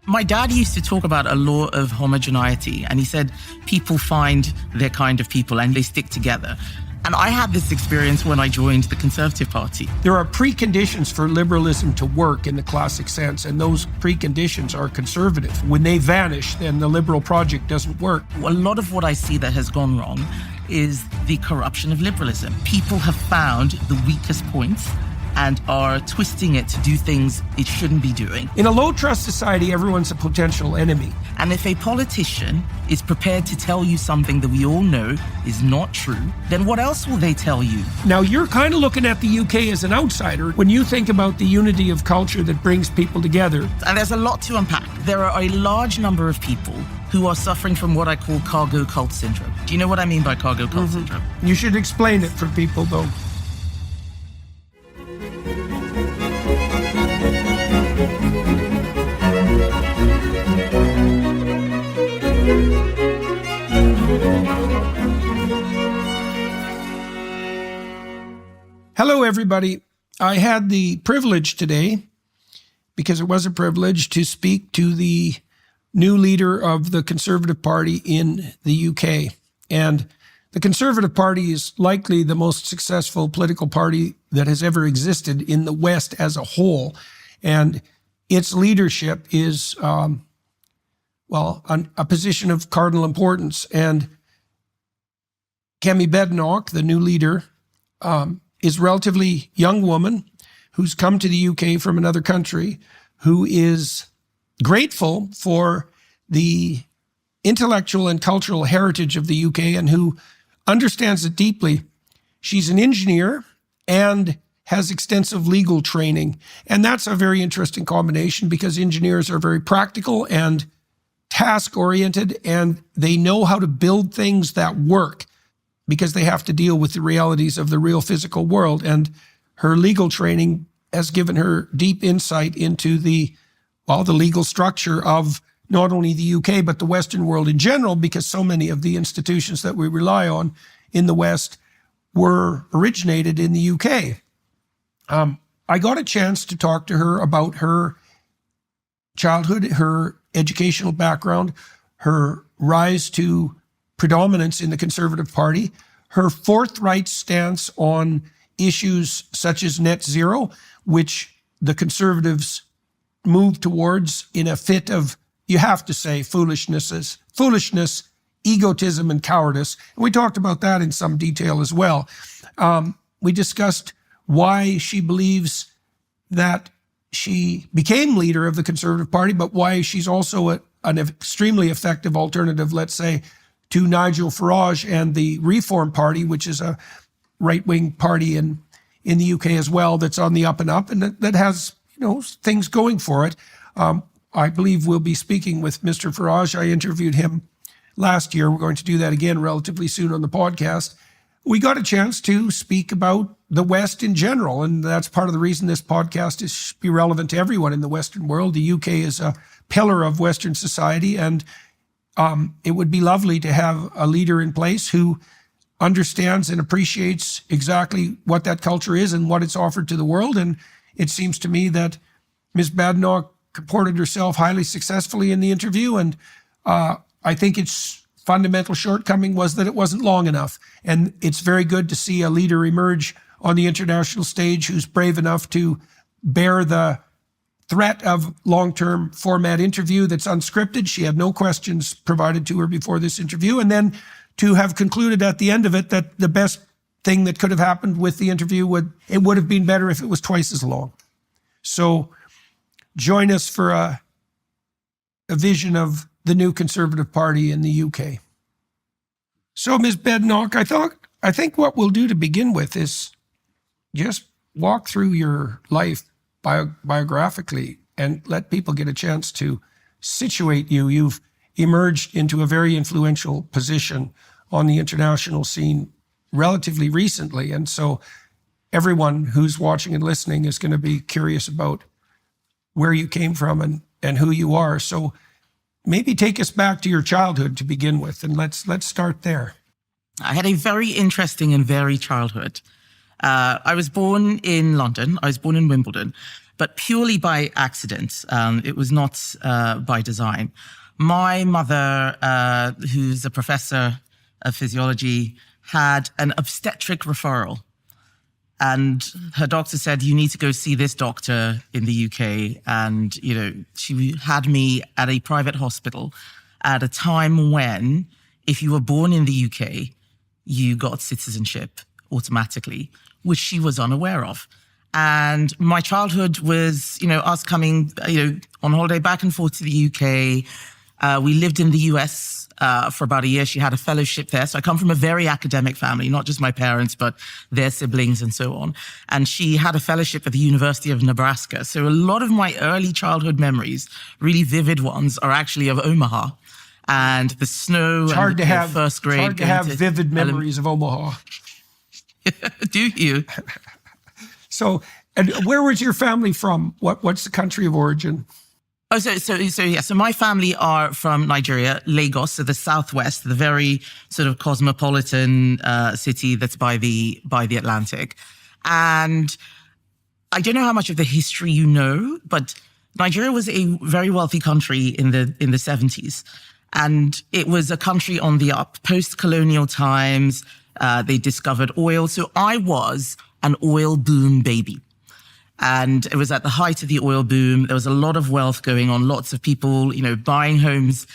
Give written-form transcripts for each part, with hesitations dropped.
My dad used to talk about a law of homogeneity, and he said people find their kind of people and they stick together. And I had this experience when I joined the Conservative Party. There are preconditions for liberalism to work in the classic sense, and those preconditions are conservative. When they vanish, then the liberal project doesn't work. A lot of what I see that has gone wrong is the corruption of liberalism. People have found the weakest points and are twisting it to do things it shouldn't be doing. In a low-trust society, everyone's a potential enemy. And if a politician is prepared to tell you something that we all know is not true, then what else will they tell you? Now, you're kind of looking at the UK as an outsider when you think about the unity of culture that brings people together. And there's a lot to unpack. There are a large number of people who are suffering from what I call cargo cult syndrome. Do you know what I mean by cargo cult syndrome? You should explain it for people, though. Hello, everybody. I had the privilege today, because it was a privilege, to speak to the new leader of the Conservative Party in the UK. And the Conservative Party is likely the most successful political party that has ever existed in the West as a whole. And its leadership is, a position of cardinal importance. And Kemi Badenoch, the new leader, is a relatively young woman who's come to the UK from another country, who is grateful for the intellectual and cultural heritage of the UK and who understands it deeply. She's an engineer and has extensive legal training. And that's a very interesting combination because engineers are very practical and task-oriented, and they know how to build things that work, because they have to deal with the realities of the real physical world. And her legal training has given her deep insight into the legal structure of not only the UK, but the Western world in general, because so many of the institutions that we rely on in the West were originated in the UK. I got a chance to talk to her about her childhood, her educational background, her rise to predominance in the Conservative Party, her forthright stance on issues such as net zero, which the Conservatives moved towards in a fit of, you have to say, foolishness, egotism, and cowardice. And we talked about that in some detail as well. We discussed why she believes that she became leader of the Conservative Party, but why she's also an extremely effective alternative, let's say, to Nigel Farage and the Reform Party, which is a right-wing party in the UK as well, that's on the up and up, and that has things going for it. I believe we'll be speaking with Mr. Farage. I interviewed him last year. We're going to do that again relatively soon on the podcast. We got a chance to speak about the West in general, and that's part of the reason this podcast is be relevant to everyone in the Western world. The UK is a pillar of Western society, and it would be lovely to have a leader in place who understands and appreciates exactly what that culture is and what it's offered to the world. And it seems to me that Ms. Badenoch comported herself highly successfully in the interview. And I think its fundamental shortcoming was that it wasn't long enough. And it's very good to see a leader emerge on the international stage who's brave enough to bear the threat of long-term format interview that's unscripted. She had no questions provided to her before this interview. And then to have concluded at the end of it that the best thing that could have happened with the interview would have been better if it was twice as long. So join us for a vision of the new Conservative Party in the UK. So, Ms. Badenoch, I think what we'll do to begin with is just walk through your life biographically and let people get a chance to situate you. You've emerged into a very influential position on the international scene relatively recently. And so everyone who's watching and listening is going to be curious about where you came from and who you are. So maybe take us back to your childhood to begin with, and let's start there. I had a very interesting and varied childhood. I was born in London. I was born in Wimbledon. but purely by accident. It was not by design. My mother, who's a professor of physiology, had an obstetric referral. And her doctor said, you need to go see this doctor in the UK. And, she had me at a private hospital at a time when, if you were born in the UK, you got citizenship automatically, which she was unaware of. And my childhood was, us coming, on holiday back and forth to the UK. We lived in the US for about a year. She had a fellowship there. So I come from a very academic family, not just my parents, but their siblings and so on. And she had a fellowship at the University of Nebraska. So a lot of my early childhood memories, really vivid ones, are actually of Omaha and the snow. It's hard to have first grade. It's hard to have vivid memories of Omaha. Do you? So, and where was your family from? What's the country of origin? Oh, so my family are from Nigeria, Lagos, so the southwest, the very sort of cosmopolitan city that's by the Atlantic. And I don't know how much of the history you know, but Nigeria was a very wealthy country in the 70s. And it was a country on the up. Post-colonial times, they discovered oil. So I was an oil boom baby. And it was at the height of the oil boom. There was a lot of wealth going on, lots of people, buying homes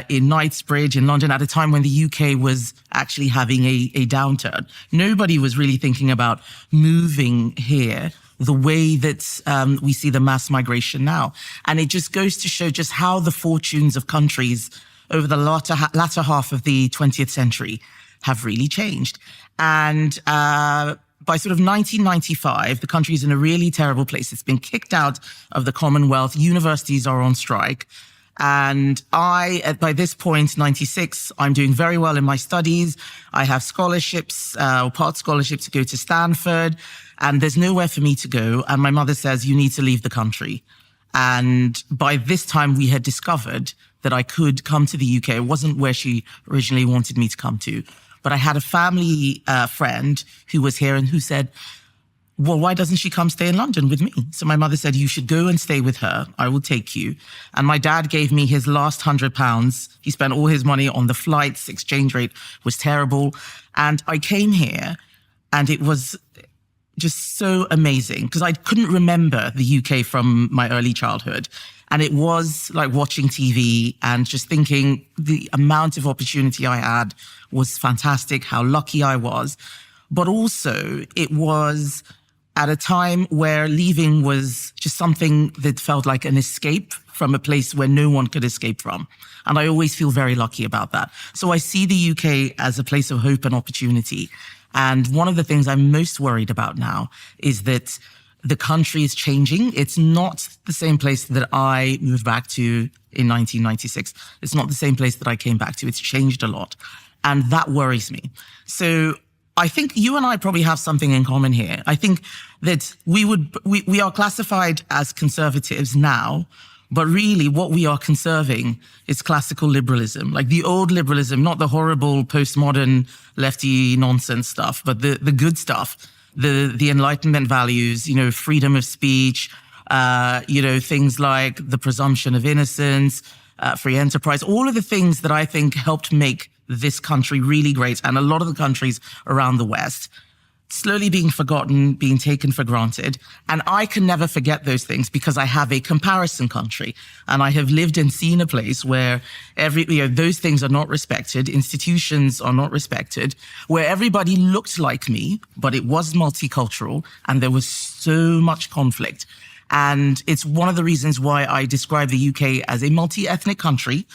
in Knightsbridge in London at a time when the UK was actually having a downturn. Nobody was really thinking about moving here the way that we see the mass migration now. And it just goes to show just how the fortunes of countries over the latter half of the 20th century have really changed. And by sort of 1995, the country is in a really terrible place. It's been kicked out of the Commonwealth. Universities are on strike. And by this point, 96, I'm doing very well in my studies. I have scholarships, or part scholarship to go to Stanford, and there's nowhere for me to go. And my mother says, you need to leave the country. And by this time, we had discovered that I could come to the UK. It wasn't where she originally wanted me to come to. But I had a family friend who was here and who said, well, why doesn't she come stay in London with me? So my mother said, you should go and stay with her. I will take you. And my dad gave me his last £100. He spent all his money on the flights. Exchange rate was terrible. And I came here and it was just so amazing because I couldn't remember the UK from my early childhood. And it was like watching TV and just thinking the amount of opportunity I had was fantastic, how lucky I was. But also it was at a time where leaving was just something that felt like an escape from a place where no one could escape from. And I always feel very lucky about that. So I see the UK as a place of hope and opportunity. And one of the things I'm most worried about now is that the country is changing. It's not the same place that I moved back to in 1996. It's not the same place that I came back to. It's changed a lot. And that worries me. So I think you and I probably have something in common here. I think that we are classified as conservatives now, but really what we are conserving is classical liberalism, like the old liberalism, not the horrible postmodern lefty nonsense stuff, but the good stuff. The Enlightenment values, freedom of speech, things like the presumption of innocence, free enterprise, all of the things that I think helped make this country really great. And a lot of the countries around the West slowly being forgotten, being taken for granted. And I can never forget those things because I have a comparison country. And I have lived and seen a place where those things are not respected, institutions are not respected, where everybody looked like me, but it was multicultural and there was so much conflict. And it's one of the reasons why I describe the UK as a multi-ethnic country,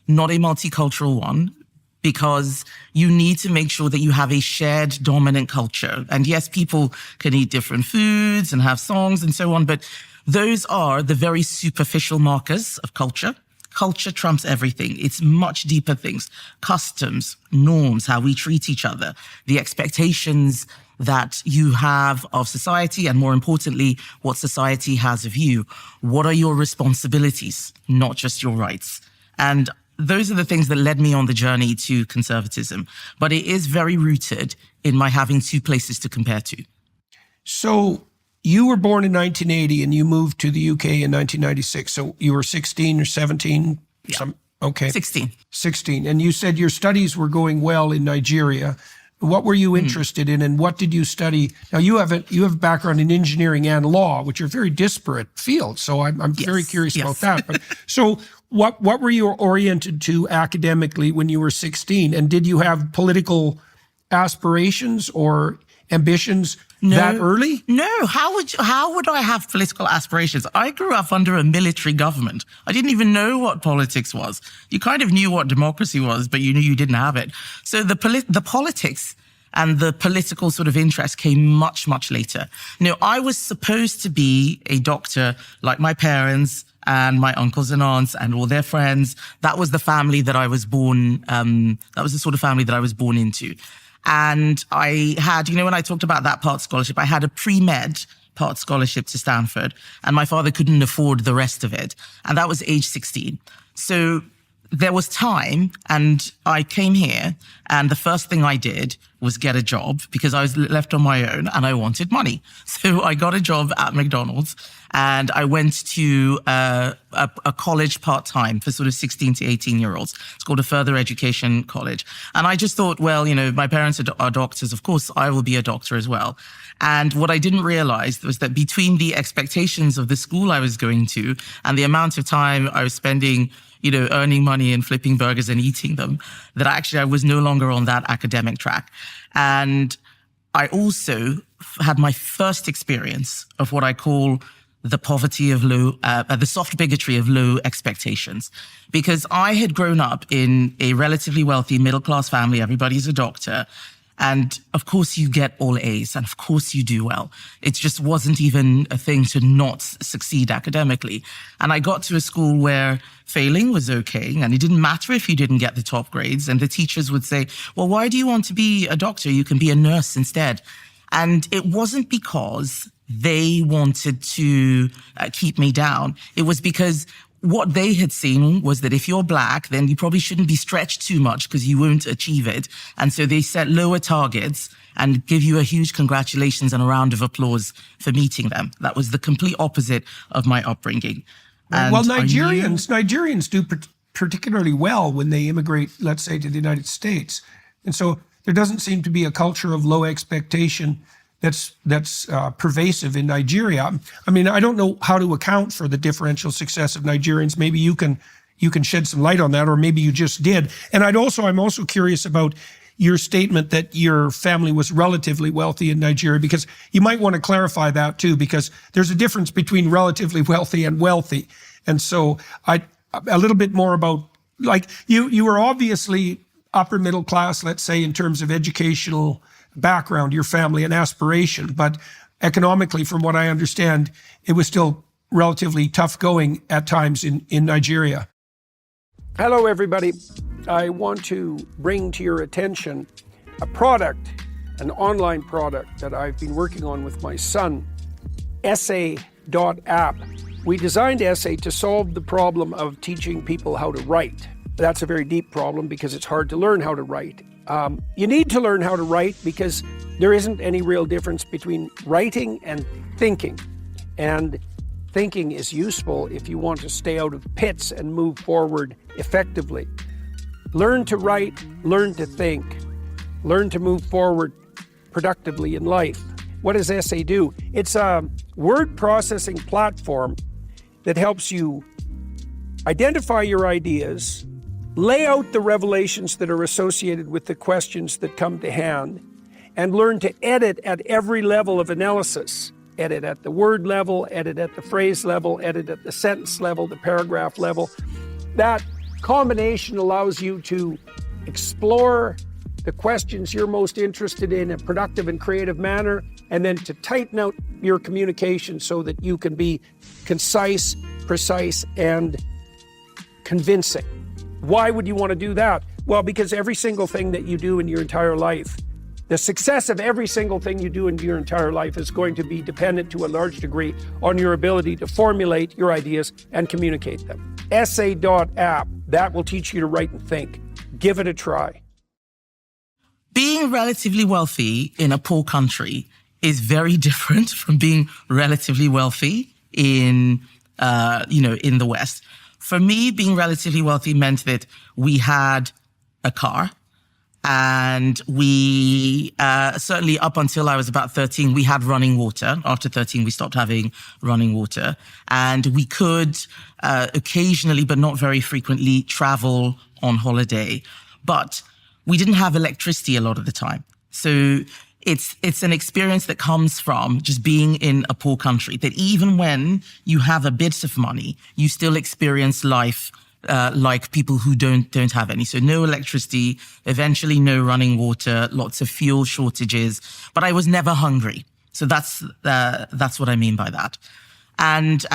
not a multicultural one, because you need to make sure that you have a shared dominant culture. And yes, people can eat different foods and have songs and so on, but those are the very superficial markers of culture. Culture trumps everything. It's much deeper things. Customs, norms, how we treat each other, the expectations that you have of society, and more importantly, what society has of you. What are your responsibilities, not just your rights? And those are the things that led me on the journey to conservatism. But it is very rooted in my having two places to compare to. So you were born in 1980 and you moved to the UK in 1996. So you were 16 or 17? Yeah. Okay. 16. 16. And you said your studies were going well in Nigeria. What were you interested in, and what did you study? Now, you have a background in engineering and law, which are very disparate fields. So I'm very curious about that. But, so what were you oriented to academically when you were 16? And did you have political aspirations or ambitions that early? No. How would I have political aspirations? I grew up under a military government. I didn't even know what politics was. You kind of knew what democracy was, but you knew you didn't have it. So the politics and the political sort of interest came much, much later. I was supposed to be a doctor like my parents and my uncles and aunts and all their friends. That was the family that I was born, that was the sort of family that I was born into. And I had, when I talked about that part scholarship, I had a pre-med part scholarship to Stanford, and my father couldn't afford the rest of it. And that was age 16. So there was time, and I came here, and the first thing I did was get a job because I was left on my own and I wanted money. So I got a job at McDonald's, and I went to a college part-time for sort of 16 to 18-year-olds. It's called a further education college. And I just thought, well, my parents are doctors. Of course, I will be a doctor as well. And what I didn't realize was that between the expectations of the school I was going to and the amount of time I was spending earning money and flipping burgers and eating them, that actually I was no longer on that academic track. And I also had my first experience of what I call the poverty of the soft bigotry of low expectations. Because I had grown up in a relatively wealthy middle-class family. Everybody's a doctor. And of course you get all A's, and of course you do well. It just wasn't even a thing to not succeed academically. And I got to a school where failing was okay, and it didn't matter if you didn't get the top grades. And the teachers would say, well, why do you want to be a doctor? You can be a nurse instead. And it wasn't because they wanted to keep me down. It was because what they had seen was that if you're Black, then you probably shouldn't be stretched too much because you won't achieve it. And so they set lower targets and give you a huge congratulations and a round of applause for meeting them. That was the complete opposite of my upbringing. And well, Nigerians do particularly well when they immigrate, let's say, to the United States. And so there doesn't seem to be a culture of low expectation that's pervasive in Nigeria. I mean, I don't know how to account for the differential success of Nigerians. Maybe you can shed some light on that, or maybe you just did. And I'm also curious about your statement that your family was relatively wealthy in Nigeria, because you might want to clarify that too, because there's a difference between relatively wealthy and wealthy. And so a little bit more about, like, you were obviously upper middle class, let's say, in terms of educational background, your family and aspiration, but economically, from what I understand, it was still relatively tough going at times in Nigeria. Hello, everybody. I want to bring to your attention a product, an online product that I've been working on with my son, Essay.app. We designed Essay to solve the problem of teaching people how to write. That's a very deep problem because it's hard to learn how to write. You need to learn how to write because there isn't any real difference between writing and thinking. And thinking is useful if you want to stay out of pits and move forward effectively. Learn to write, learn to think, learn to move forward productively in life. What does Essay do? It's a word processing platform that helps you identify your ideas, lay out the revelations that are associated with the questions that come to hand, and learn to edit at every level of analysis. Edit at the word level, edit at the phrase level, edit at the sentence level, the paragraph level. That combination allows you to explore the questions you're most interested in a productive and creative manner, and then to tighten out your communication so that you can be concise, precise, and convincing. Why would you want to do that? Well, because every single thing that you do in your entire life, the success of every single thing you do in your entire life is going to be dependent to a large degree on your ability to formulate your ideas and communicate them. Essay.app, that will teach you to write and think. Give it a try. Being relatively wealthy in a poor country is very different from being relatively wealthy in, in the West. For me, being relatively wealthy meant that we had a car, and we, certainly up until I was about 13, we had running water. After 13, we stopped having running water. And we could occasionally, but not very frequently, travel on holiday. But we didn't have electricity a lot of the time. So it's an experience that comes from just being in a poor country, that even when you have a bit of money, you still experience life like people who don't have any. So no electricity, eventually no running water, lots of fuel shortages, but I was never hungry. So that's what I mean by that. And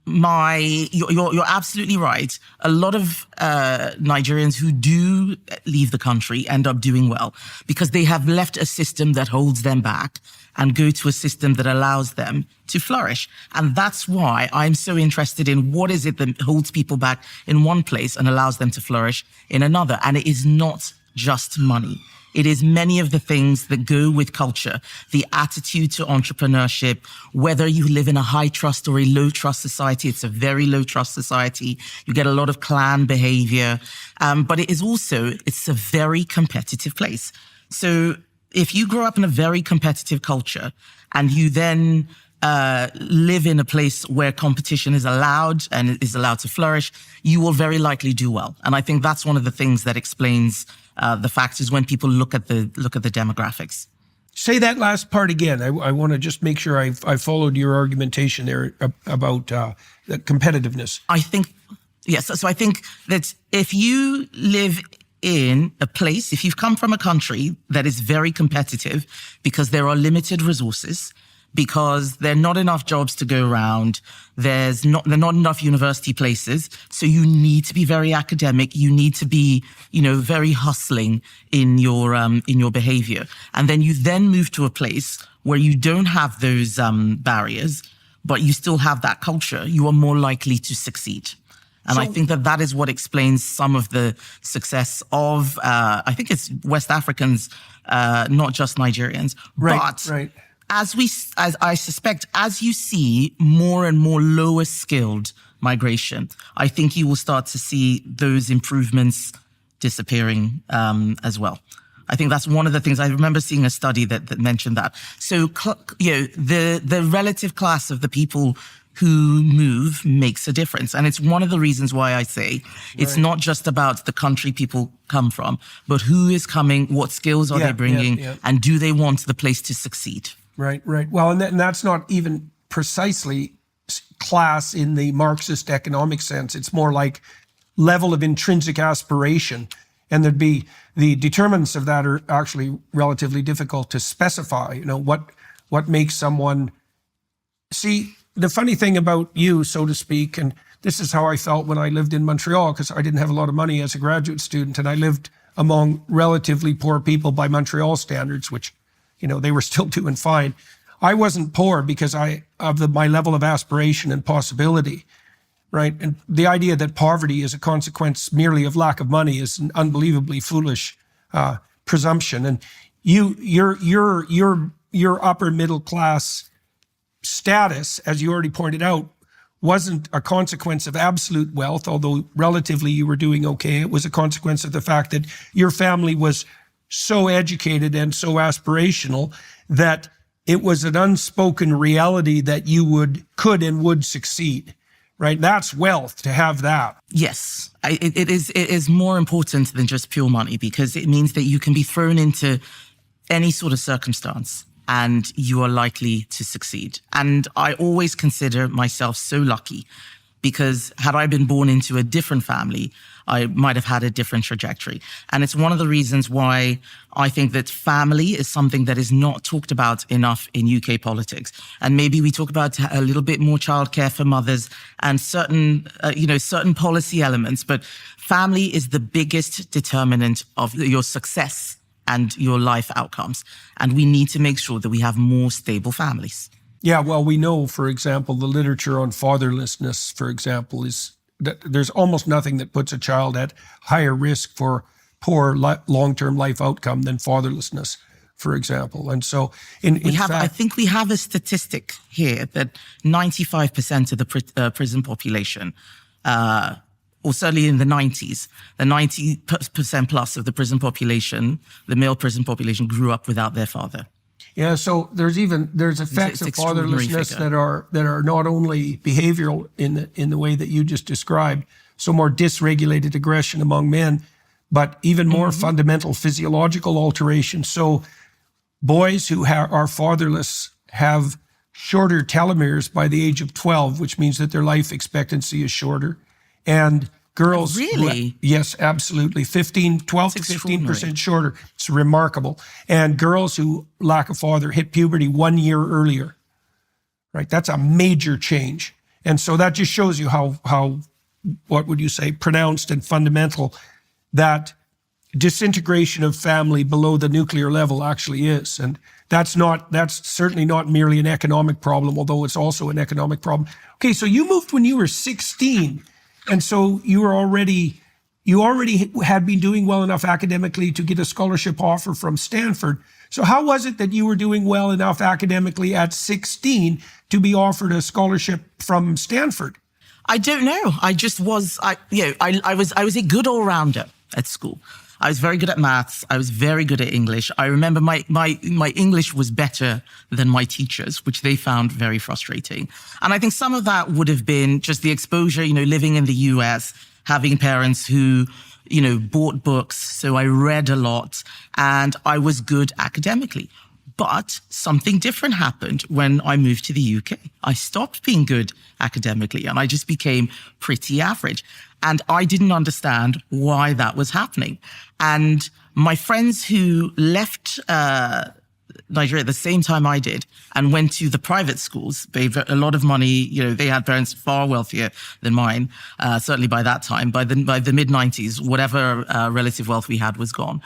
you're absolutely right. A lot of Nigerians who do leave the country end up doing well because they have left a system that holds them back and go to a system that allows them to flourish. And that's why I'm so interested in what is it that holds people back in one place and allows them to flourish in another. And it is not just money. It is many of the things that go with culture, the attitude to entrepreneurship, whether you live in a high trust or a low trust society. It's a very low trust society. You get a lot of clan behavior. But it is also, it's a very competitive place. So if you grow up in a very competitive culture and you then live in a place where competition is allowed and is allowed to flourish, you will very likely do well. And I think that's one of the things that explains the factors when people look at the demographics. Say that last part again. I want to just make sure I followed your argumentation there about the competitiveness. I think, yes. So I think that if you live in a place, if you've come from a country that is very competitive because there are limited resources, because there are not enough jobs to go around, there are not enough university places, so you need to be very academic, you need to be, very hustling in your behavior. And then you then move to a place where you don't have those barriers, but you still have that culture, you are more likely to succeed. And I think that is what explains some of the success of, I think it's West Africans, not just Nigerians. Right. As I suspect, as you see more and more lower skilled migration, I think you will start to see those improvements disappearing as well. I think that's one of the things. I remember seeing a study that mentioned that. So, the relative class of the people who move makes a difference. And it's one of the reasons why I say it's not just about the country people come from, but who is coming, what skills are they bringing, and do they want the place to succeed? Right. Well, and that's not even precisely class in the Marxist economic sense. It's more like level of intrinsic aspiration. And there'd be the determinants of that are actually relatively difficult to specify. What makes someone see. The funny thing about you, so to speak, and this is how I felt when I lived in Montreal, because I didn't have a lot of money as a graduate student, and I lived among relatively poor people by Montreal standards, which, they were still doing fine. I wasn't poor because my level of aspiration and possibility, right? And the idea that poverty is a consequence merely of lack of money is an unbelievably foolish presumption. And your upper middle class status, as you already pointed out, wasn't a consequence of absolute wealth, although relatively you were doing okay. It was a consequence of the fact that your family was so educated and so aspirational that it was an unspoken reality that you could and would succeed, right? That's wealth, to have that. Yes, it is more important than just pure money, because it means that you can be thrown into any sort of circumstance and you are likely to succeed. And I always consider myself so lucky, because had I been born into a different family, I might have had a different trajectory. And it's one of the reasons why I think that family is something that is not talked about enough in UK politics. And maybe we talk about a little bit more childcare for mothers and certain policy elements, but family is the biggest determinant of your success and your life outcomes. And we need to make sure that we have more stable families. Yeah, well, we know, for example, the literature on fatherlessness, for example, is that there's almost nothing that puts a child at higher risk for poor long-term life outcome than fatherlessness. for example. And so I think we have a statistic here that 95% of the prison population, or certainly in the 90s, the 90% plus of the prison population, the male prison population, grew up without their father. Yeah, so there's effects of fatherlessness that are not only behavioral in the way that you just described, so more dysregulated aggression among men, but even more fundamental physiological alterations. So boys who are fatherless have shorter telomeres by the age of 12, which means that their life expectancy is shorter. And girls... Really? Yes, absolutely. 12 to 15% shorter. It's remarkable. And girls who lack a father hit puberty 1 year earlier. Right? That's a major change. And so that just shows you how what would you say, pronounced and fundamental that disintegration of family below the nuclear level actually is. And that's certainly not merely an economic problem, although it's also an economic problem. Okay, so you moved when you were 16, and so you already had been doing well enough academically to get a scholarship offer from Stanford. So how was it that you were doing well enough academically at 16 to be offered a scholarship from Stanford? I don't know. I just was. I was a good all-rounder at school. I was very good at maths. I was very good at English. I remember my English was better than my teachers, which they found very frustrating. And I think some of that would have been just the exposure, living in the US, having parents who, bought books. So I read a lot and I was good academically. But something different happened when I moved to the UK. I stopped being good academically and I just became pretty average. And I didn't understand why that was happening. And my friends who left Nigeria at the same time I did and went to the private schools, they had a lot of money, they had parents far wealthier than mine, certainly by that time. By the mid-90s, whatever relative wealth we had was gone.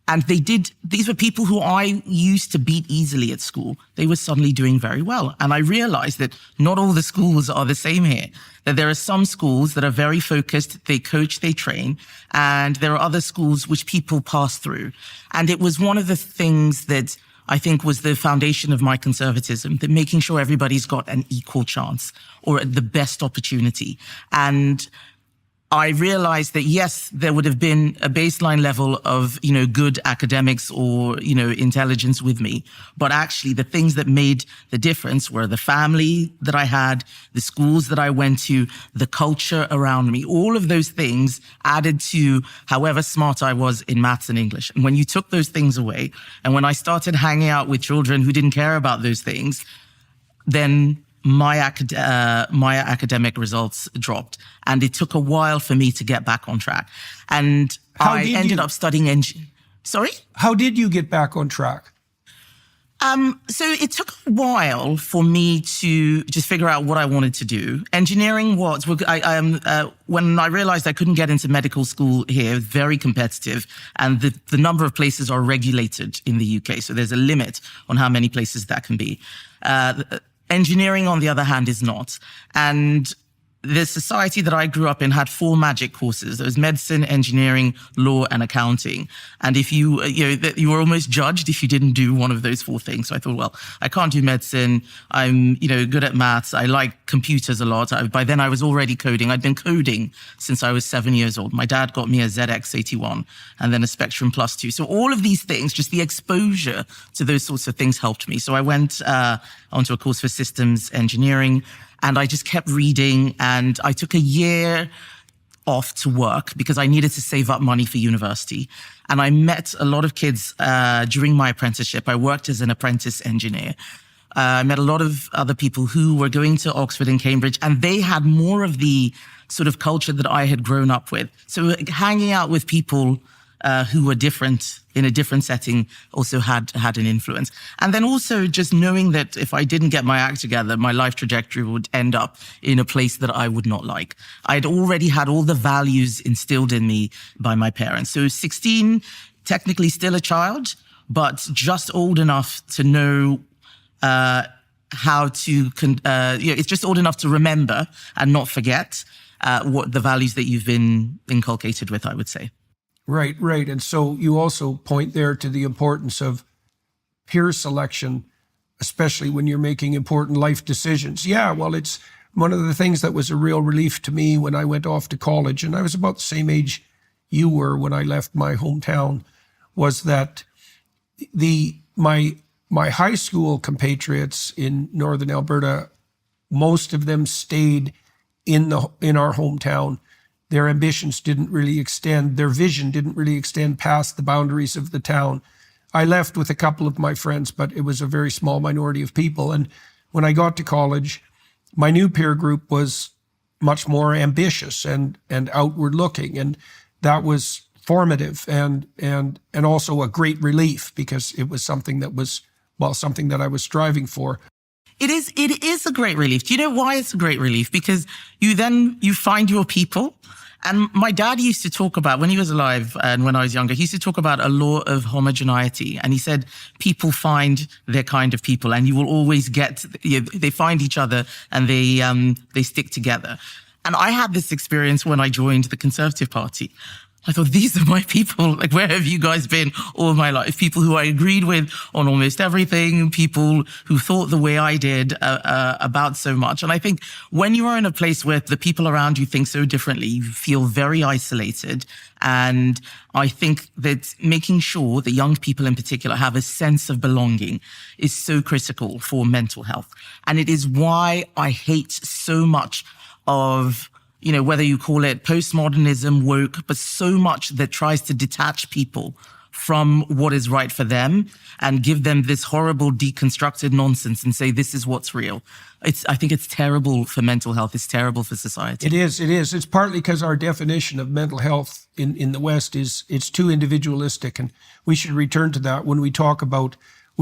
And these were people who I used to beat easily at school. They were suddenly doing very well. And I realized that not all the schools are the same here, that there are some schools that are very focused, they coach, they train, and there are other schools which people pass through. And it was one of the things that I think was the foundation of my conservatism, that making sure everybody's got an equal chance or the best opportunity. And I realized that, yes, there would have been a baseline level of, good academics or, intelligence with me. But actually, the things that made the difference were the family that I had, the schools that I went to, the culture around me. All of those things added to however smart I was in maths and English. And when you took those things away, and when I started hanging out with children who didn't care about those things, then my academic results dropped, and it took a while for me to get back on track. And I ended up studying engineering. Sorry? How did you get back on track? So it took a while for me to just figure out what I wanted to do. Engineering was, when I realized I couldn't get into medical school here, very competitive, and the number of places are regulated in the UK. So there's a limit on how many places that can be. Engineering, on the other hand, is not. And the society that I grew up in had 4 magic courses. There was medicine, engineering, law, and accounting. And if you were almost judged if you didn't do one of those 4 things. So I thought, well, I can't do medicine. I'm, good at maths. I like computers a lot. By then I was already coding. I'd been coding since I was 7 years old. My dad got me a ZX81 and then a Spectrum Plus 2. So all of these things, just the exposure to those sorts of things helped me. So I went onto a course for systems engineering, and I just kept reading, and I took a year off to work because I needed to save up money for university. And I met a lot of kids during my apprenticeship. I worked as an apprentice engineer. I met a lot of other people who were going to Oxford and Cambridge, and they had more of the sort of culture that I had grown up with. So hanging out with people who were different in a different setting also had an influence. And then also just knowing that if I didn't get my act together, my life trajectory would end up in a place that I would not like. I'd already had all the values instilled in me by my parents. So 16, technically still a child, but just old enough to know how to, it's just old enough to remember and not forget what the values that you've been inculcated with, I would say. Right. And so you also point there to the importance of peer selection, especially when you're making important life decisions. Yeah, well, it's one of the things that was a real relief to me when I went off to college, and I was about the same age you were when I left my hometown, was that my high school compatriots in northern Alberta, most of them stayed in our hometown. Their ambitions didn't really extend, their vision didn't really extend past the boundaries of the town. I left with a couple of my friends, but it was a very small minority of people. And when I got to college, my new peer group was much more ambitious and outward looking. And that was formative and also a great relief, because it was something that was, well, something that I was striving for. It is a great relief. Do you know why it's a great relief? Because you find your people. And my dad used to talk about, when he was alive and when I was younger, he used to talk about a law of homogeneity. And he said, people find their kind of people, and you will always they find each other and they stick together. And I had this experience when I joined the Conservative Party. I thought, these are my people. Like, where have you guys been all my life? People who I agreed with on almost everything, people who thought the way I did about so much. And I think when you are in a place where the people around you think so differently, you feel very isolated. And I think that making sure that young people in particular have a sense of belonging is so critical for mental health. And it is why I hate so much of, whether you call it postmodernism, woke, but so much that tries to detach people from what is right for them and give them this horrible deconstructed nonsense and say, this is what's real. I think it's terrible for mental health. It's terrible for society. It is. It's partly because our definition of mental health in the West it's too individualistic. And we should return to that when we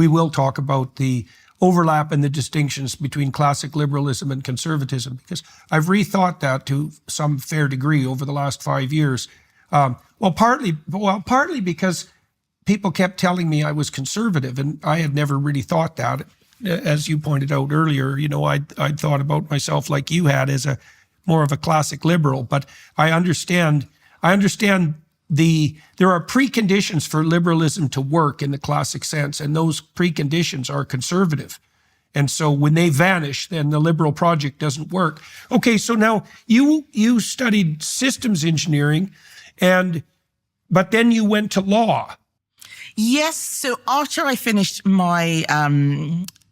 will talk about the overlap and the distinctions between classic liberalism and conservatism, because I've rethought that to some fair degree over the last 5 years. Partly because people kept telling me I was conservative, and I had never really thought that. As you pointed out earlier, I'd thought about myself like you had, as a more of a classic liberal. But I understand there are preconditions for liberalism to work in the classic sense, and those preconditions are conservative. And so when they vanish, then the liberal project doesn't work. Okay, so now you studied systems engineering, but then you went to law. Yes. So after I finished my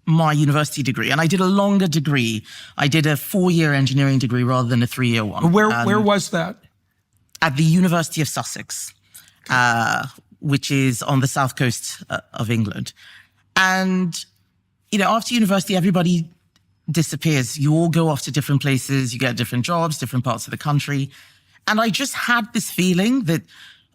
my university degree, and I did a longer degree, I did a 4-year engineering degree rather than a 3-year one. Where was that? At the University of Sussex, which is on the south coast of England. And, after university, everybody disappears. You all go off to different places, you get different jobs, different parts of the country. And I just had this feeling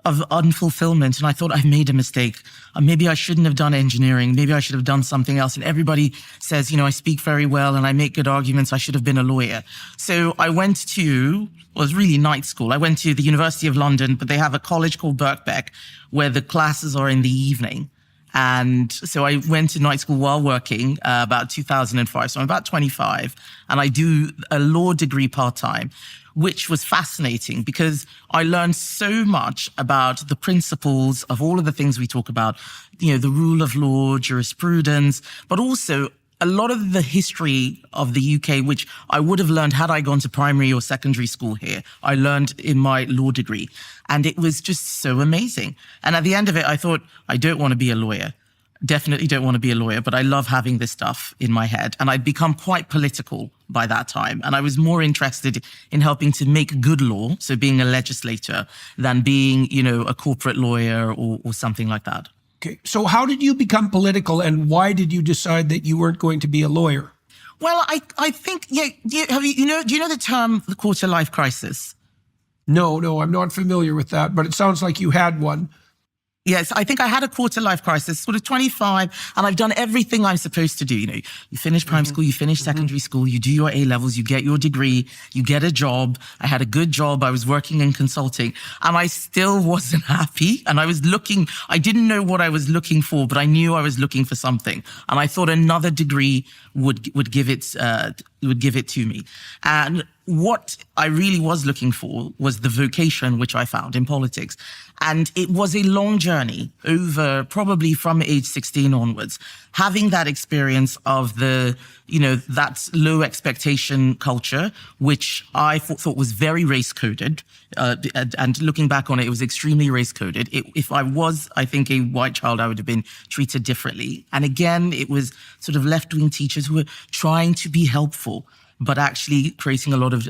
of unfulfillment. And I thought, I've made a mistake. Maybe I shouldn't have done engineering. Maybe I should have done something else. And everybody says, I speak very well and I make good arguments. I should have been a lawyer. So I went to, it was really night school. I went to the University of London, but they have a college called Birkbeck where the classes are in the evening. And so I went to night school while working, about 2005. So I'm about 25, and I do a law degree part-time, which was fascinating because I learned so much about the principles of all of the things we talk about, the rule of law, jurisprudence, but also a lot of the history of the UK, which I would have learned had I gone to primary or secondary school here. I learned in my law degree, and it was just so amazing. And at the end of it, I thought, I don't want to be a lawyer. Definitely don't want to be a lawyer, but I love having this stuff in my head. And I'd become quite political by that time. And I was more interested in helping to make good law, so being a legislator, than being, a corporate lawyer or something like that. Okay, so how did you become political, and why did you decide that you weren't going to be a lawyer? Well, I think, do you know the term the quarter life crisis? No, I'm not familiar with that, but it sounds like you had one. Yes, I think I had a quarter life crisis, sort of 25, and I've done everything I'm supposed to do. You finish primary school, you finish secondary school, you do your A-levels, you get your degree, you get a job. I had a good job. I was working in consulting, and I still wasn't happy. And I didn't know what I was looking for, but I knew I was looking for something. And I thought another degree would give it, would give it to me. And what I really was looking for was the vocation which I found in politics. And it was a long journey over probably from age 16 onwards, having that experience of that low expectation culture, which I thought was very race coded. And looking back on it, it was extremely race coded. If I was, I think, a white child, I would have been treated differently. And again, it was sort of left-wing teachers who were trying to be helpful, but actually creating a lot of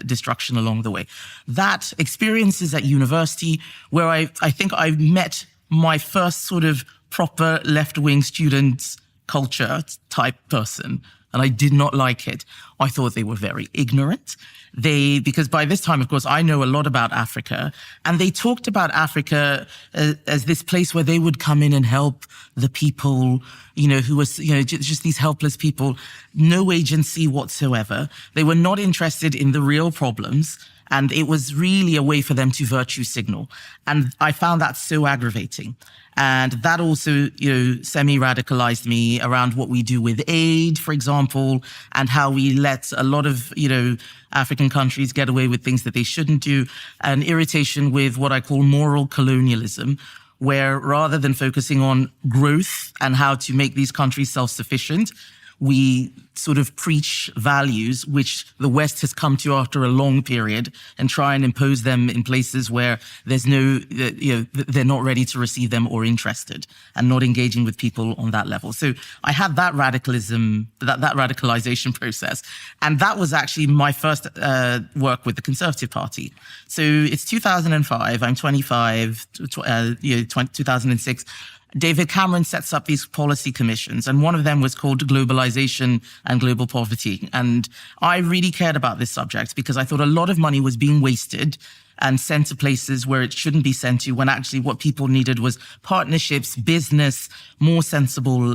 destruction along the way. That experiences at university, where I think I met my first sort of proper left-wing student culture type person, and I did not like it. I thought they were very ignorant. Because by this time, of course, I know a lot about Africa, and they talked about Africa as this place where they would come in and help the people, who was, just these helpless people, no agency whatsoever. They were not interested in the real problems, and it was really a way for them to virtue signal. And I found that so aggravating. And that also, semi-radicalized me around what we do with aid, for example, and how we let a lot of, African countries get away with things that they shouldn't do. An irritation with what I call moral colonialism, where rather than focusing on growth and how to make these countries self-sufficient, we sort of preach values which the West has come to after a long period and try and impose them in places where there's they're not ready to receive them or interested, and not engaging with people on that level. So I had that radicalism, that radicalization process. And that was actually my first work with the Conservative Party. So it's 2005, I'm 25, 2006. David Cameron sets up these policy commissions, and one of them was called Globalization and Global Poverty. And I really cared about this subject because I thought a lot of money was being wasted and sent to places where it shouldn't be sent to, when actually what people needed was partnerships, business, more sensible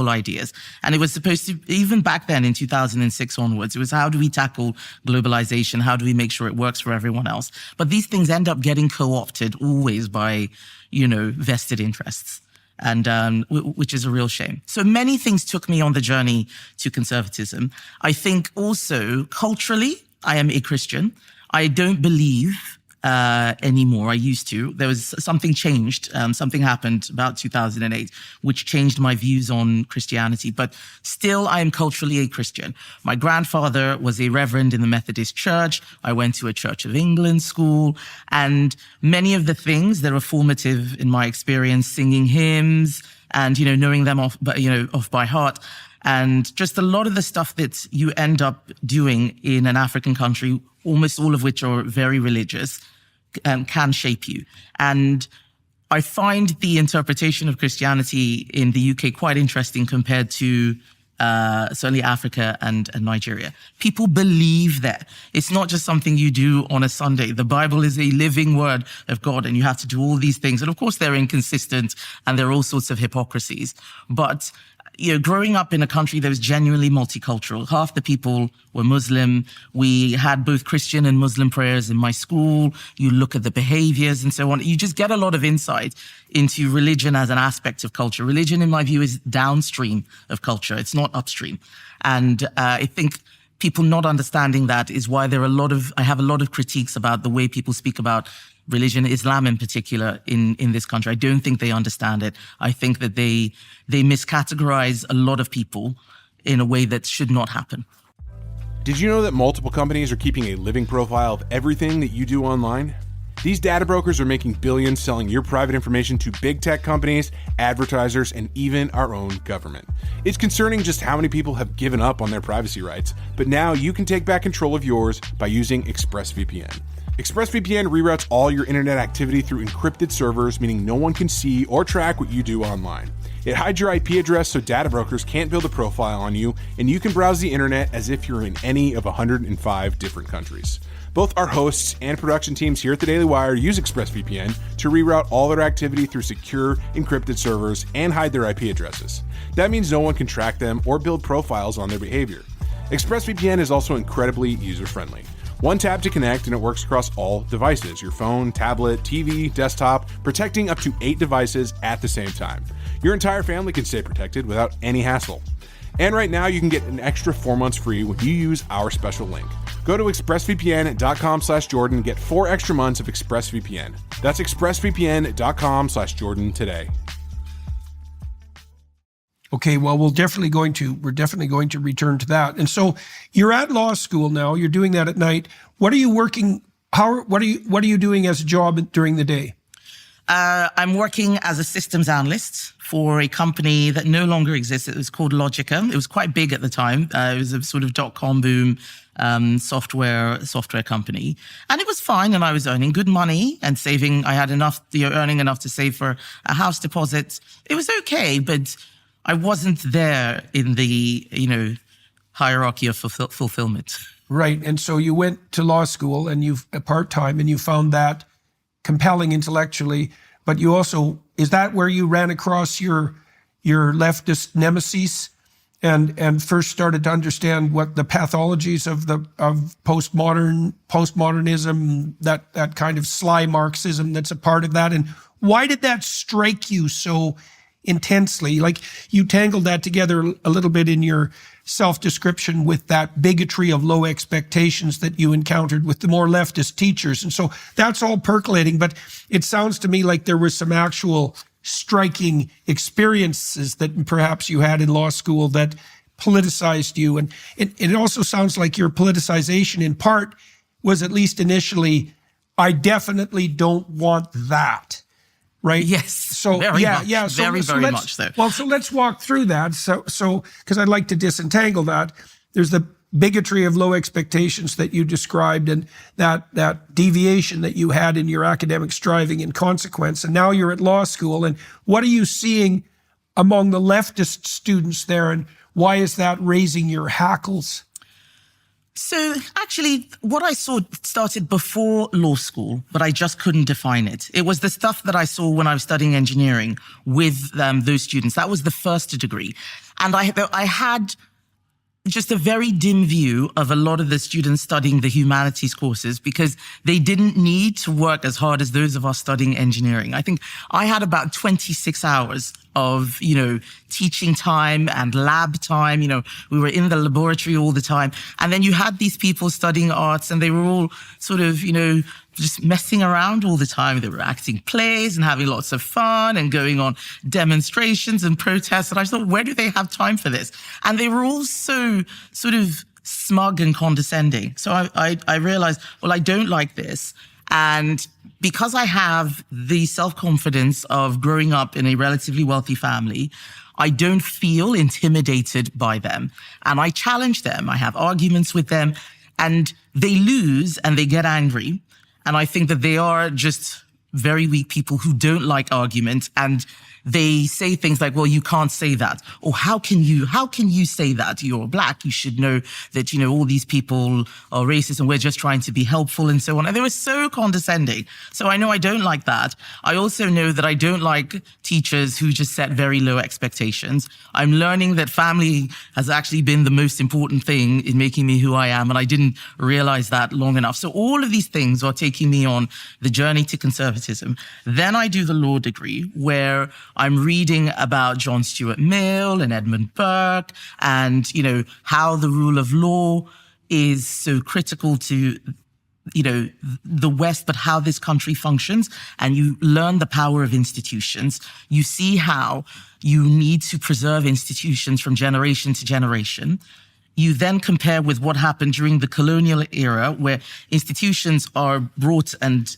ideas. And it was supposed to, even back then in 2006 onwards, it was how do we tackle globalization? How do we make sure it works for everyone else? But these things end up getting co-opted always by, vested interests, and which is a real shame. So many things took me on the journey to conservatism. I think also culturally, I am a Christian. I don't believe anymore. I used to. There was something changed. Something happened about 2008, which changed my views on Christianity. But still, I am culturally a Christian. My grandfather was a reverend in the Methodist Church. I went to a Church of England school, and many of the things that are formative in my experience, singing hymns and knowing them off by heart. And just a lot of the stuff that you end up doing in an African country, almost all of which are very religious, can shape you. And I find the interpretation of Christianity in the UK quite interesting compared to certainly Africa and Nigeria. People believe that. It's not just something you do on a Sunday. The Bible is a living word of God, and you have to do all these things. And of course, they're inconsistent and there are all sorts of hypocrisies. But growing up in a country that was genuinely multicultural, half the people were Muslim. We had both Christian and Muslim prayers in my school. You look at the behaviors and so on. You just get a lot of insight into religion as an aspect of culture. Religion, in my view, is downstream of culture. It's not upstream. And I think people not understanding that is why I have a lot of critiques about the way people speak about religion, Islam in particular, in this country. I don't think they understand it. I think that they miscategorize a lot of people in a way that should not happen. Did you know that multiple companies are keeping a living profile of everything that you do online? These data brokers are making billions selling your private information to big tech companies, advertisers, and even our own government. It's concerning just how many people have given up on their privacy rights, but now you can take back control of yours by using ExpressVPN. ExpressVPN reroutes all your internet activity through encrypted servers, meaning no one can see or track what you do online. It hides your IP address so data brokers can't build a profile on you, and you can browse the internet as if you're in any of 105 different countries. Both our hosts and production teams here at the Daily Wire use ExpressVPN to reroute all their activity through secure, encrypted servers and hide their IP addresses. That means no one can track them or build profiles on their behavior. ExpressVPN is also incredibly user-friendly. One tap to connect and it works across all devices, your phone, tablet, TV, desktop, protecting up to 8 devices at the same time. Your entire family can stay protected without any hassle. And right now, you can get an extra 4 months free when you use our special link. Go to expressvpn.com/Jordan and get 4 extra months of ExpressVPN. That's expressvpn.com/Jordan today. Okay, well, we're definitely going to return to that. And so you're at law school now. You're doing that at night. What are you working? What are you doing as a job during the day? I'm working as a systems analyst for a company that no longer exists. It was called Exchequer. It was quite big at the time. It was a sort of dot-com boom software company. And it was fine, and I was earning good money and saving. I had enough, earning enough to save for a house deposit. It was okay, but I wasn't there in the, hierarchy of fulfillment. Right. And so you went to law school and part-time, and you found that compelling intellectually, but you also, is that where you ran across your leftist nemesis and first started to understand what the pathologies of postmodernism, that kind of sly Marxism that's a part of that? And why did that strike you so intensely? Like, you tangled that together a little bit in your self-description with that bigotry of low expectations that you encountered with the more leftist teachers. And so that's all percolating, but it sounds to me like there were some actual striking experiences that perhaps you had in law school that politicized you. And it also sounds like your politicization in part was, at least initially, I definitely don't want that. Right. Yes. So very much. So, very much so. Well, so let's walk through that. So because I'd like to disentangle that. There's the bigotry of low expectations that you described, and that deviation that you had in your academic striving in consequence. And now you're at law school. And what are you seeing among the leftist students there, and why is that raising your hackles? So actually, what I saw started before law school, but I just couldn't define it. It was the stuff that I saw when I was studying engineering with those students. That was the first degree. And I had just a very dim view of a lot of the students studying the humanities courses, because they didn't need to work as hard as those of us studying engineering. I think I had about 26 hours of, teaching time and lab time. We were in the laboratory all the time. And then you had these people studying arts, and they were all sort of, just messing around all the time. They were acting plays and having lots of fun and going on demonstrations and protests. And I thought, where do they have time for this? And they were all so sort of smug and condescending. So I realized, well, I don't like this. And because I have the self-confidence of growing up in a relatively wealthy family, I don't feel intimidated by them. And I challenge them. I have arguments with them, and they lose and they get angry. And I think that they are just very weak people who don't like argument, and they say things like, well, you can't say that. Or how can you say that? You're black. You should know that, all these people are racist and we're just trying to be helpful and so on. And they were so condescending. So I know I don't like that. I also know that I don't like teachers who just set very low expectations. I'm learning that family has actually been the most important thing in making me who I am. And I didn't realize that long enough. So all of these things are taking me on the journey to conservatism. Then I do the law degree, where I'm reading about John Stuart Mill and Edmund Burke, and, how the rule of law is so critical to, the West, but how this country functions. And you learn the power of institutions. You see how you need to preserve institutions from generation to generation. You then compare with what happened during the colonial era, where institutions are brought and,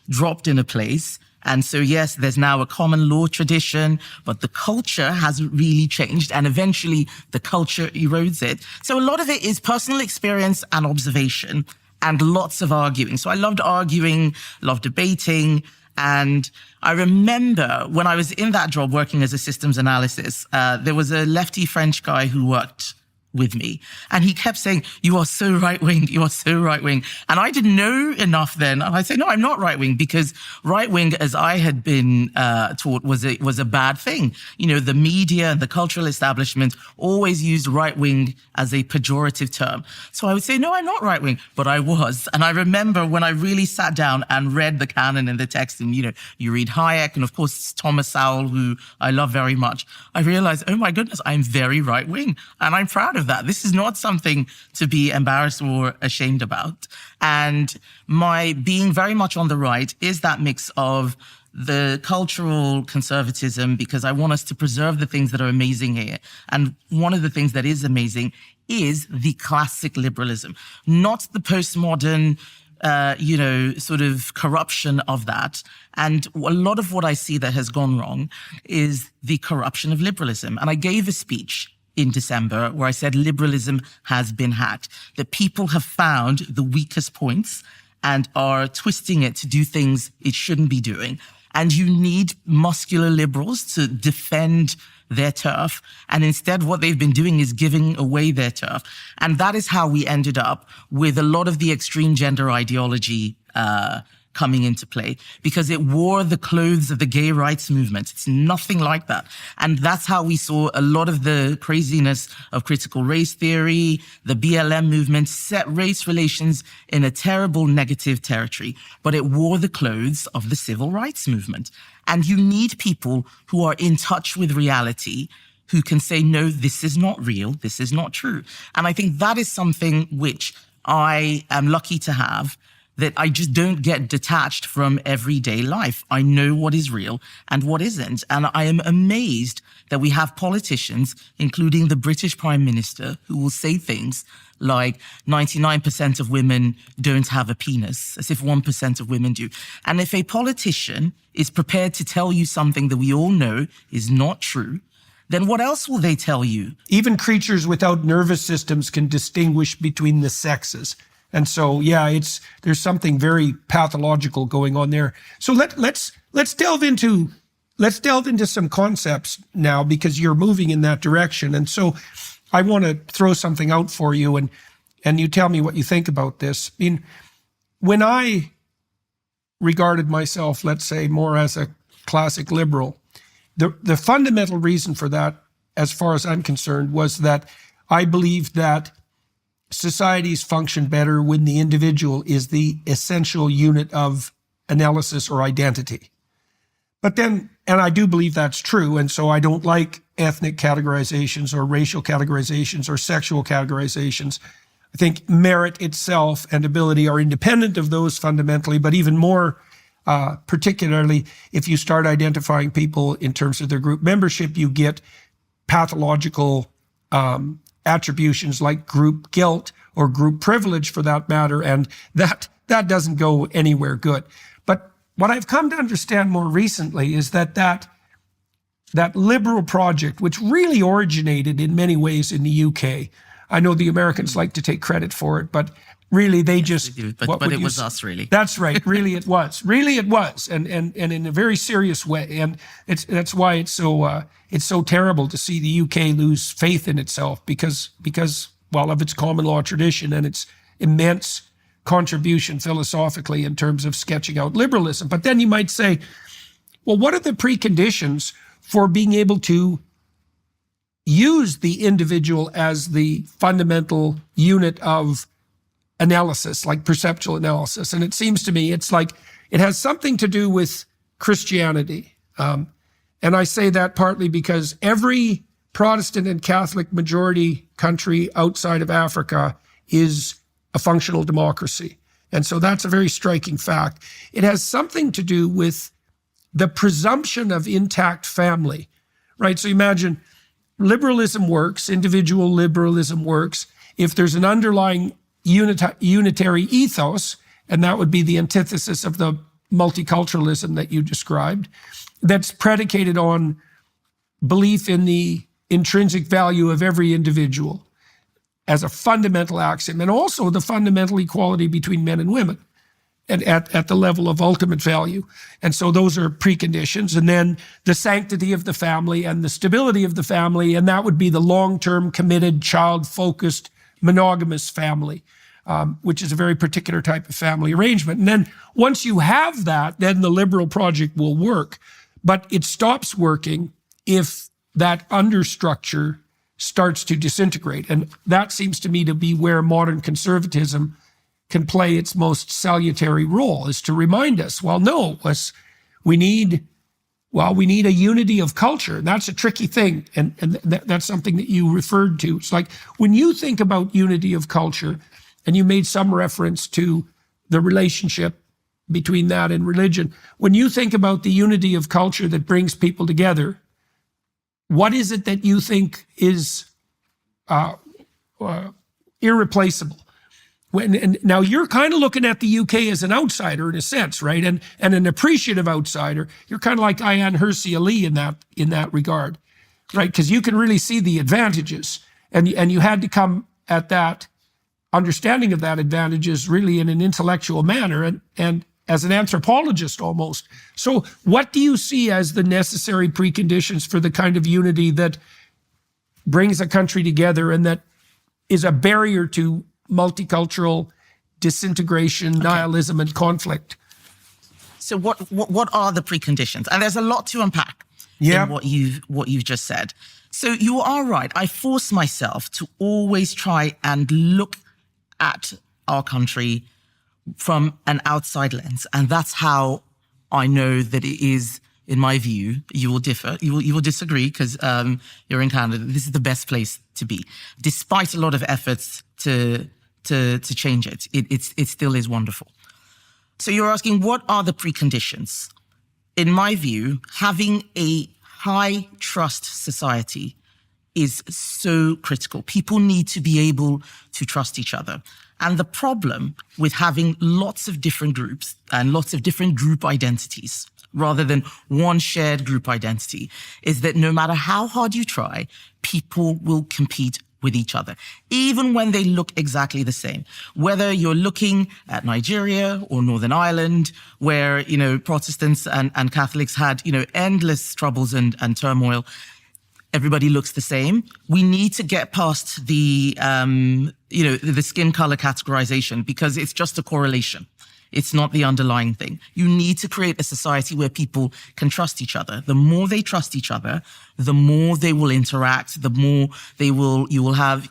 dropped in a place. And so, yes, there's now a common law tradition, but the culture has really changed, and eventually the culture erodes it. So a lot of it is personal experience and observation, and lots of arguing. So I loved arguing, loved debating. And I remember when I was in that job working as a systems analysis, there was a lefty French guy who worked with me. And he kept saying, "You are so right-wing, you are so right-wing." And I didn't know enough then. And I said, "No, I'm not right-wing," because right-wing, as I had been taught, was a bad thing. You know, the media and the cultural establishment always used right-wing as a pejorative term. So I would say, "No, I'm not right-wing," but I was. And I remember when I really sat down and read the canon and the text, and, you know, you read Hayek and, of course, Thomas Sowell, who I love very much, I realized, oh my goodness, I'm very right-wing. And I'm proud of that. This is not something to be embarrassed or ashamed about. And my being very much on the right is that mix of the cultural conservatism, because I want us to preserve the things that are amazing here. And one of the things that is amazing is the classic liberalism, not the postmodern, sort of corruption of that. And a lot of what I see that has gone wrong is the corruption of liberalism. And I gave a speech in December where I said liberalism has been hacked, that people have found the weakest points and are twisting it to do things it shouldn't be doing. And you need muscular liberals to defend their turf. And instead, what they've been doing is giving away their turf. And that is how we ended up with a lot of the extreme gender ideology coming into play, because it wore the clothes of the gay rights movement. It's nothing like that. And that's how we saw a lot of the craziness of critical race theory, the BLM movement set race relations in a terrible negative territory, but it wore the clothes of the civil rights movement. And you need people who are in touch with reality, who can say, no, this is not real, this is not true. And I think that is something which I am lucky to have, that I just don't get detached from everyday life. I know what is real and what isn't. And I am amazed that we have politicians, including the British Prime Minister, who will say things like 99% of women don't have a penis, as if 1% of women do. And if a politician is prepared to tell you something that we all know is not true, then what else will they tell you? Even creatures without nervous systems can distinguish between the sexes. And so, yeah, there's something very pathological going on there. So let's delve into some concepts now, because you're moving in that direction. And so I want to throw something out for you, and you tell me what you think about this. I mean, when I regarded myself, let's say, more as a classic liberal, the fundamental reason for that, as far as I'm concerned, was that I believed that societies function better when the individual is the essential unit of analysis or identity. But then, and I do believe that's true, and so I don't like ethnic categorizations or racial categorizations or sexual categorizations. I think merit itself and ability are independent of those fundamentally, but even more particularly if you start identifying people in terms of their group membership, you get pathological attributions like group guilt or group privilege, for that matter, and that doesn't go anywhere good. But what I've come to understand more recently is that liberal project, which really originated in many ways in the UK, I know the Americans like to take credit for it, but really they just... They do, but it was us, really. That's right. Really it was. Really it was. And in a very serious way. And that's why it's so terrible to see the UK lose faith in itself because well, of its common law tradition and its immense contribution philosophically in terms of sketching out liberalism. But then you might say, well, what are the preconditions for being able to use the individual as the fundamental unit of analysis, like perceptual analysis? And it seems to me it's like it has something to do with Christianity. And I say that partly because every Protestant and Catholic majority country outside of Africa is a functional democracy. And so that's a very striking fact. It has something to do with the presumption of intact family, right? So imagine liberalism works, individual liberalism works, if there's an underlying unitary ethos, and that would be the antithesis of the multiculturalism that you described, that's predicated on belief in the intrinsic value of every individual as a fundamental axiom, and also the fundamental equality between men and women. at the level of ultimate value. And so those are preconditions. And then the sanctity of the family and the stability of the family, and that would be the long-term committed, child-focused, monogamous family, which is a very particular type of family arrangement. And then once you have that, then the liberal project will work. But it stops working if that understructure starts to disintegrate. And that seems to me to be where modern conservatism can play its most salutary role, is to remind us, well, no, we need a unity of culture. That's a tricky thing. And that's something that you referred to. It's like when you think about unity of culture, and you made some reference to the relationship between that and religion, when you think about the unity of culture that brings people together, what is it that you think is irreplaceable? And now you're kind of looking at the UK as an outsider in a sense, right? And an appreciative outsider. You're kind of like Ayaan Hirsi Ali in that regard, right? Because you can really see the advantages, and you had to come at that understanding of that advantages really in an intellectual manner and as an anthropologist almost. So what do you see as the necessary preconditions for the kind of unity that brings a country together and that is a barrier to multicultural disintegration, nihilism, and conflict? So what are the preconditions? And there's a lot to unpack in what you've just said. So you are right. I force myself to always try and look at our country from an outside lens. And that's how I know that it is, in my view, you will differ, you will disagree because you're in Canada. This is the best place to be. Despite a lot of efforts to change it, it still is wonderful. So you're asking, what are the preconditions? In my view, having a high trust society is so critical. People need to be able to trust each other. And the problem with having lots of different groups and lots of different group identities rather than one shared group identity is that no matter how hard you try, people will compete with each other, even when they look exactly the same. Whether you're looking at Nigeria or Northern Ireland, where, Protestants and Catholics had, endless troubles and turmoil, everybody looks the same. We need to get past the skin color categorization because it's just a correlation. It's not the underlying thing. You need to create a society where people can trust each other. The more they trust each other, the more they will interact, the more you will have,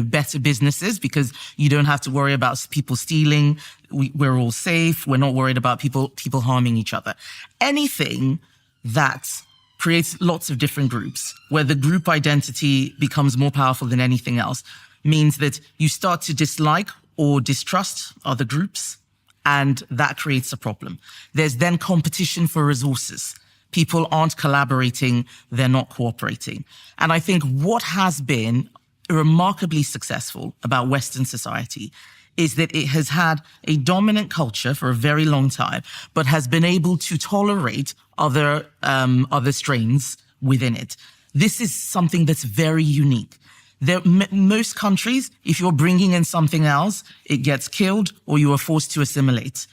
better businesses because you don't have to worry about people stealing. We're all safe. We're not worried about people harming each other. Anything that creates lots of different groups where the group identity becomes more powerful than anything else means that you start to dislike or distrust other groups, and that creates a problem. There's then competition for resources. People aren't collaborating, they're not cooperating. And I think what has been remarkably successful about Western society is that it has had a dominant culture for a very long time, but has been able to tolerate other strains within it. This is something that's very unique. Most countries, if you're bringing in something else, it gets killed or you are forced to assimilate.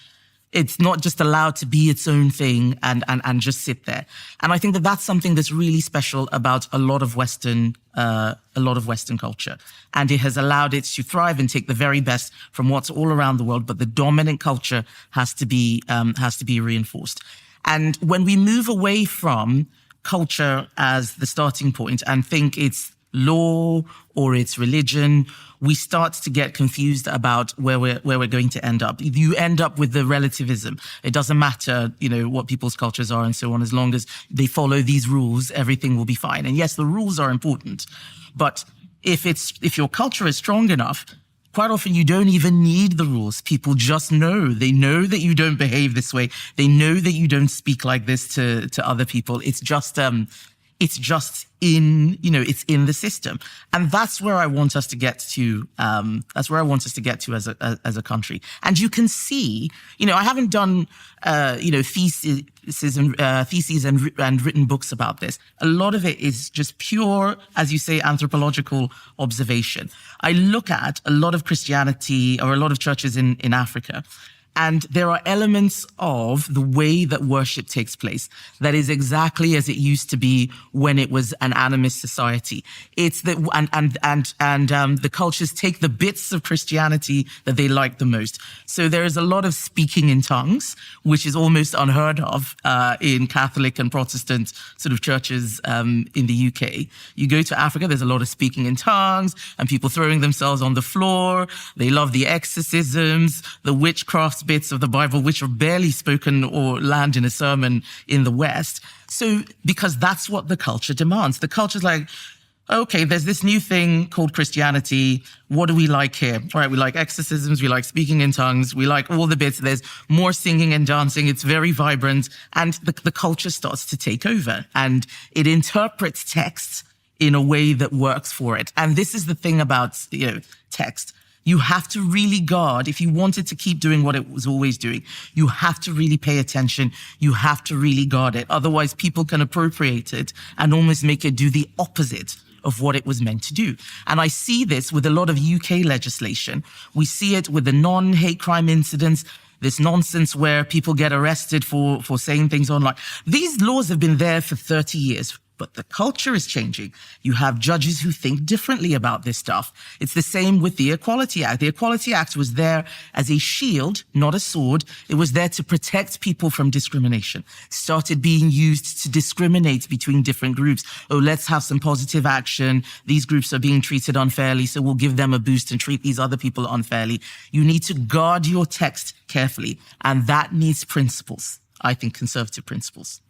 It's not just allowed to be its own thing and just sit there. And I think that that's something that's really special about a lot of Western culture. And it has allowed it to thrive and take the very best from what's all around the world. But the dominant culture has to be reinforced. And when we move away from culture as the starting point and think it's law or it's religion, we start to get confused about where we're going to end up. You end up with the relativism. It doesn't matter, what people's cultures are and so on. As long as they follow these rules, everything will be fine. And yes, the rules are important, but if your culture is strong enough, quite often you don't even need the rules. People just know. They know that you don't behave this way. They know that you don't speak like this to other people. It's just in, it's in the system. And that's where I want us to get to. That's where I want us to get to as a country. And you can see, I haven't done, theses and written books about this. A lot of it is just pure, as you say, anthropological observation. I look at a lot of Christianity or a lot of churches in Africa, And there are elements of the way that worship takes place that is exactly as it used to be when it was an animist society. It's that, the cultures take the bits of Christianity that they like the most. So there is a lot of speaking in tongues, which is almost unheard of in Catholic and Protestant sort of churches in the UK. You go to Africa, there's a lot of speaking in tongues and people throwing themselves on the floor. They love the exorcisms, the witchcraft bits of the Bible, which are barely spoken or land in a sermon in the West. So, because that's what the culture demands. The culture's like, okay, there's this new thing called Christianity. What do we like here? All right, we like exorcisms, we like speaking in tongues, we like all the bits. There's more singing and dancing. It's very vibrant. And the culture starts to take over and it interprets texts in a way that works for it. And this is the thing about, text. You have to really guard, if you wanted to keep doing what it was always doing, you have to really pay attention. You have to really guard it. Otherwise, people can appropriate it and almost make it do the opposite of what it was meant to do. And I see this with a lot of UK legislation. We see it with the non-hate crime incidents, this nonsense where people get arrested for saying things online. These laws have been there for 30 years. But the culture is changing. You have judges who think differently about this stuff. It's the same with the Equality Act. The Equality Act was there as a shield, not a sword. It was there to protect people from discrimination. Started being used to discriminate between different groups. Oh, let's have some positive action. These groups are being treated unfairly, so we'll give them a boost and treat these other people unfairly. You need to guard your text carefully, and that needs principles. I think conservative principles.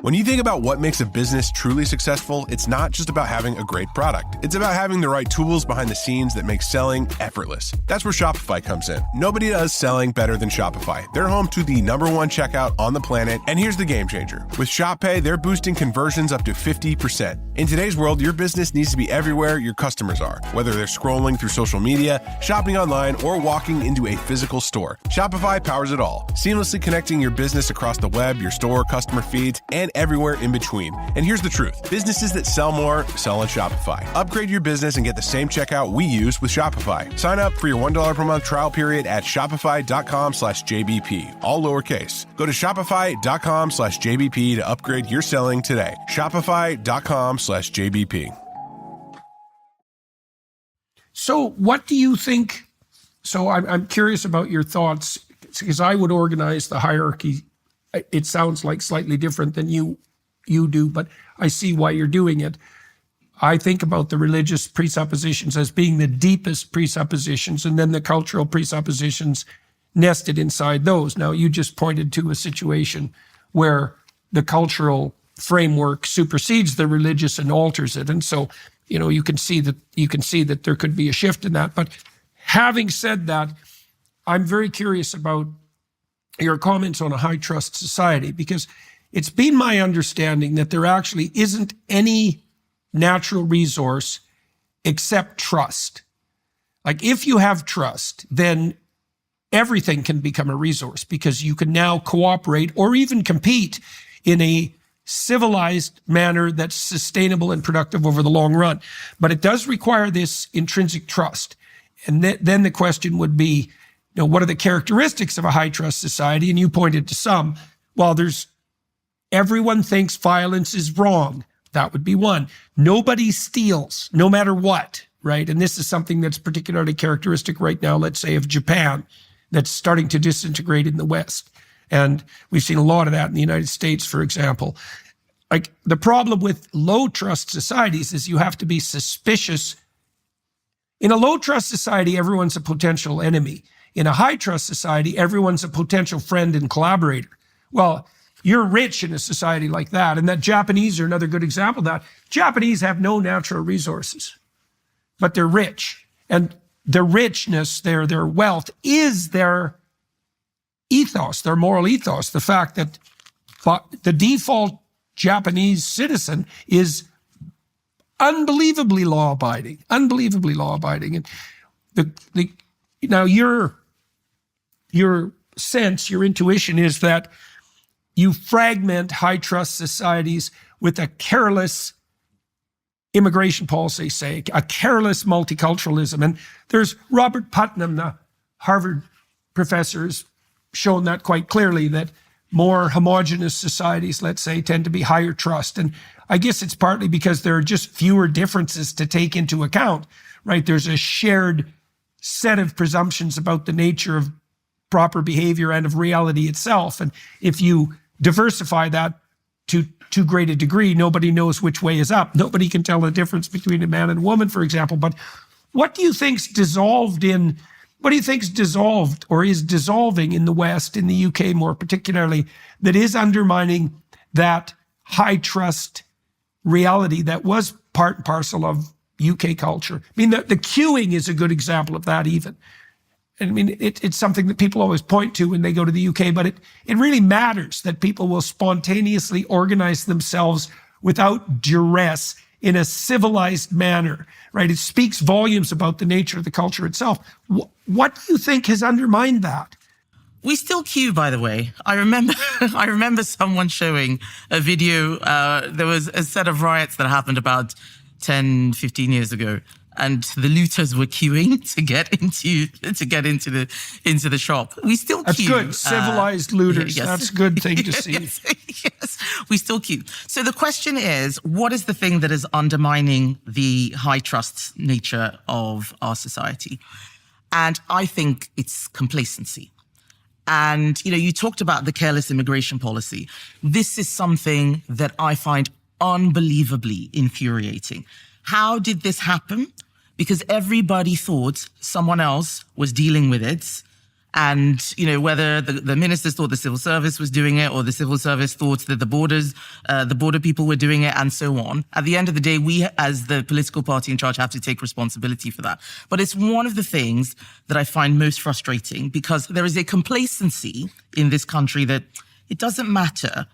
When you think about what makes a business truly successful, it's not just about having a great product. It's about having the right tools behind the scenes that make selling effortless. That's where Shopify comes in. Nobody does selling better than Shopify. They're home to the #1 checkout on the planet. And here's the game changer. With Shop Pay, they're boosting conversions up to 50%. In today's world, your business needs to be everywhere your customers are. Whether they're scrolling through social media, shopping online, or walking into a physical store, Shopify powers it all. Seamlessly connecting your business across the web, your store, customer feeds, and everywhere in between. And here's the truth. Businesses that sell more sell on Shopify. Upgrade your business and get the same checkout we use with Shopify. Sign up for your $1 per month trial period at shopify.com/JBP. All lowercase. Go to shopify.com/JBP to upgrade your selling today. Shopify.com/JBP. So what do you think? So I'm curious about your thoughts, because I would organize the hierarchy. It sounds like slightly different than you do, but I see why you're doing it. I think about the religious presuppositions as being the deepest presuppositions, and then the cultural presuppositions nested inside those. Now, you just pointed to a situation where the cultural framework supersedes the religious and alters it. And so, you can see that there could be a shift in that. But having said that, I'm very curious about your comments on a high trust society, because it's been my understanding that there actually isn't any natural resource except trust. Like, if you have trust, then everything can become a resource, because you can now cooperate or even compete in a civilized manner that's sustainable and productive over the long run. But it does require this intrinsic trust. And then the question would be, what are the characteristics of a high trust society? And you pointed to some. Well, everyone thinks violence is wrong. That would be one. Nobody steals, no matter what, right? And this is something that's particularly characteristic right now, let's say, of Japan, that's starting to disintegrate in the West. And we've seen a lot of that in the United States, for example. Like, the problem with low trust societies is you have to be suspicious. In a low trust society, everyone's a potential enemy. In a high trust society, everyone's a potential friend and collaborator. Well, you're rich in a society like that. And that Japanese are another good example of that. Japanese have no natural resources, but they're rich. And their richness, their wealth is their ethos, their moral ethos. The fact that the default Japanese citizen is unbelievably law-abiding. And now your sense, your intuition is that you fragment high trust societies with a careless immigration policy, say, a careless multiculturalism. And there's Robert Putnam, the Harvard professors shown that quite clearly, that more homogenous societies, let's say, tend to be higher trust. And I guess it's partly because there are just fewer differences to take into account, right? There's a shared set of presumptions about the nature of proper behavior and of reality itself. And if you diversify that to too great a degree, nobody knows which way is up. Nobody can tell the difference between a man and a woman, for example. But what do you think's dissolved or is dissolving in the West, in the UK more particularly, that is undermining that high trust reality that was part and parcel of UK culture? I mean, the queuing is a good example of that even. I mean, it's something that people always point to when they go to the UK, but it really matters that people will spontaneously organize themselves without duress in a civilized manner, right? It speaks volumes about the nature of the culture itself. What do you think has undermined that? We still queue, by the way. I remember someone showing a video. There was a set of riots that happened about 10, 15 years ago. And the looters were queuing to get into the shop. We still queue. That's good. Civilized looters. Yes. That's a good thing to see. Yes, we still queue. So the question is, what is the thing that is undermining the high trust nature of our society? And I think it's complacency. And, you talked about the careless immigration policy. This is something that I find unbelievably infuriating. How did this happen? Because everybody thought someone else was dealing with it. And, whether the ministers thought the civil service was doing it or the civil service thought that the border people were doing it and so on. At the end of the day, we as the political party in charge have to take responsibility for that. But it's one of the things that I find most frustrating, because there is a complacency in this country that it doesn't matter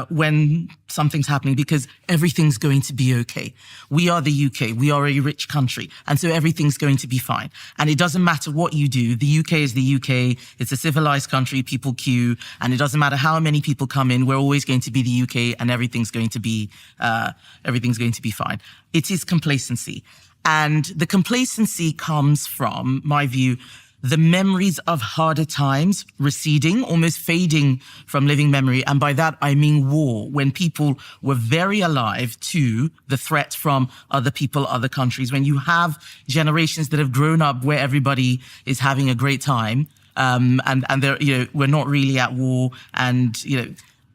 when something's happening, because everything's going to be okay. We are the UK. We are a rich country. And so everything's going to be fine. And it doesn't matter what you do. The UK is the UK. It's a civilized country. People queue. And it doesn't matter how many people come in. We're always going to be the UK, and everything's going to be fine. It is complacency. And the complacency comes from, my view, the memories of harder times receding, almost fading from living memory. And by that, I mean war, when people were very alive to the threat from other people, other countries. When you have generations that have grown up where everybody is having a great time, and they're, we're not really at war. And,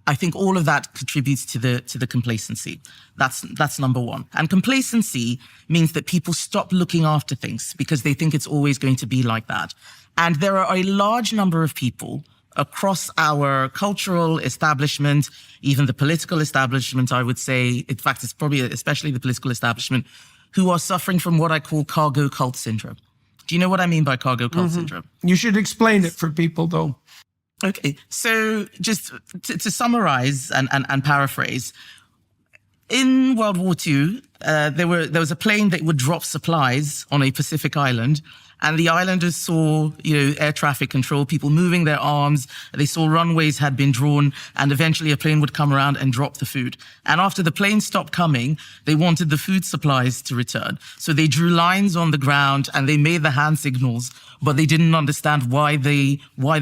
I think all of that contributes to the complacency. That's number one. And complacency means that people stop looking after things because they think it's always going to be like that. And there are a large number of people across our cultural establishment, even the political establishment, I would say, in fact, it's probably especially the political establishment, who are suffering from what I call cargo cult syndrome. Do you know what I mean by cargo cult syndrome? You should explain it for people, though. Okay, so just to summarize and paraphrase, in World War II, there was a plane that would drop supplies on a Pacific island, and the islanders saw, air traffic control, people moving their arms. They saw runways had been drawn, and eventually a plane would come around and drop the food. And after the plane stopped coming, they wanted the food supplies to return. So they drew lines on the ground and they made the hand signals, but they didn't understand why the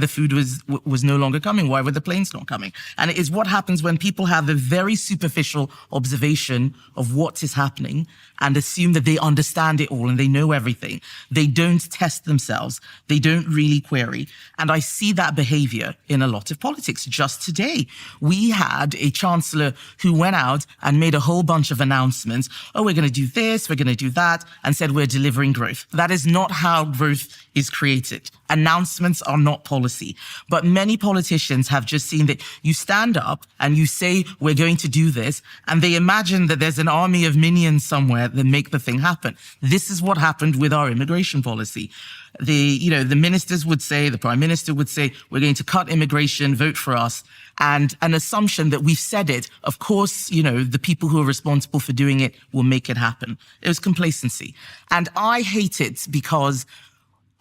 food was no longer coming. Why were the planes not coming? And it is what happens when people have a very superficial observation of what is happening and assume that they understand it all and they know everything. They don't test themselves. They don't really query. And I see that behavior in a lot of politics. Just today, we had a chancellor who went out and made a whole bunch of announcements. Oh, we're going to do this, we're going to do that, and said we're delivering growth. That is not how growth is created. Announcements are not policy. But many politicians have just seen that you stand up and you say, we're going to do this, and they imagine that there's an army of minions somewhere that make the thing happen. This is what happened with our immigration policy. The ministers would say, the prime minister would say, we're going to cut immigration, vote for us. And an assumption that we've said it, of course, the people who are responsible for doing it will make it happen. It was complacency. And I hate it because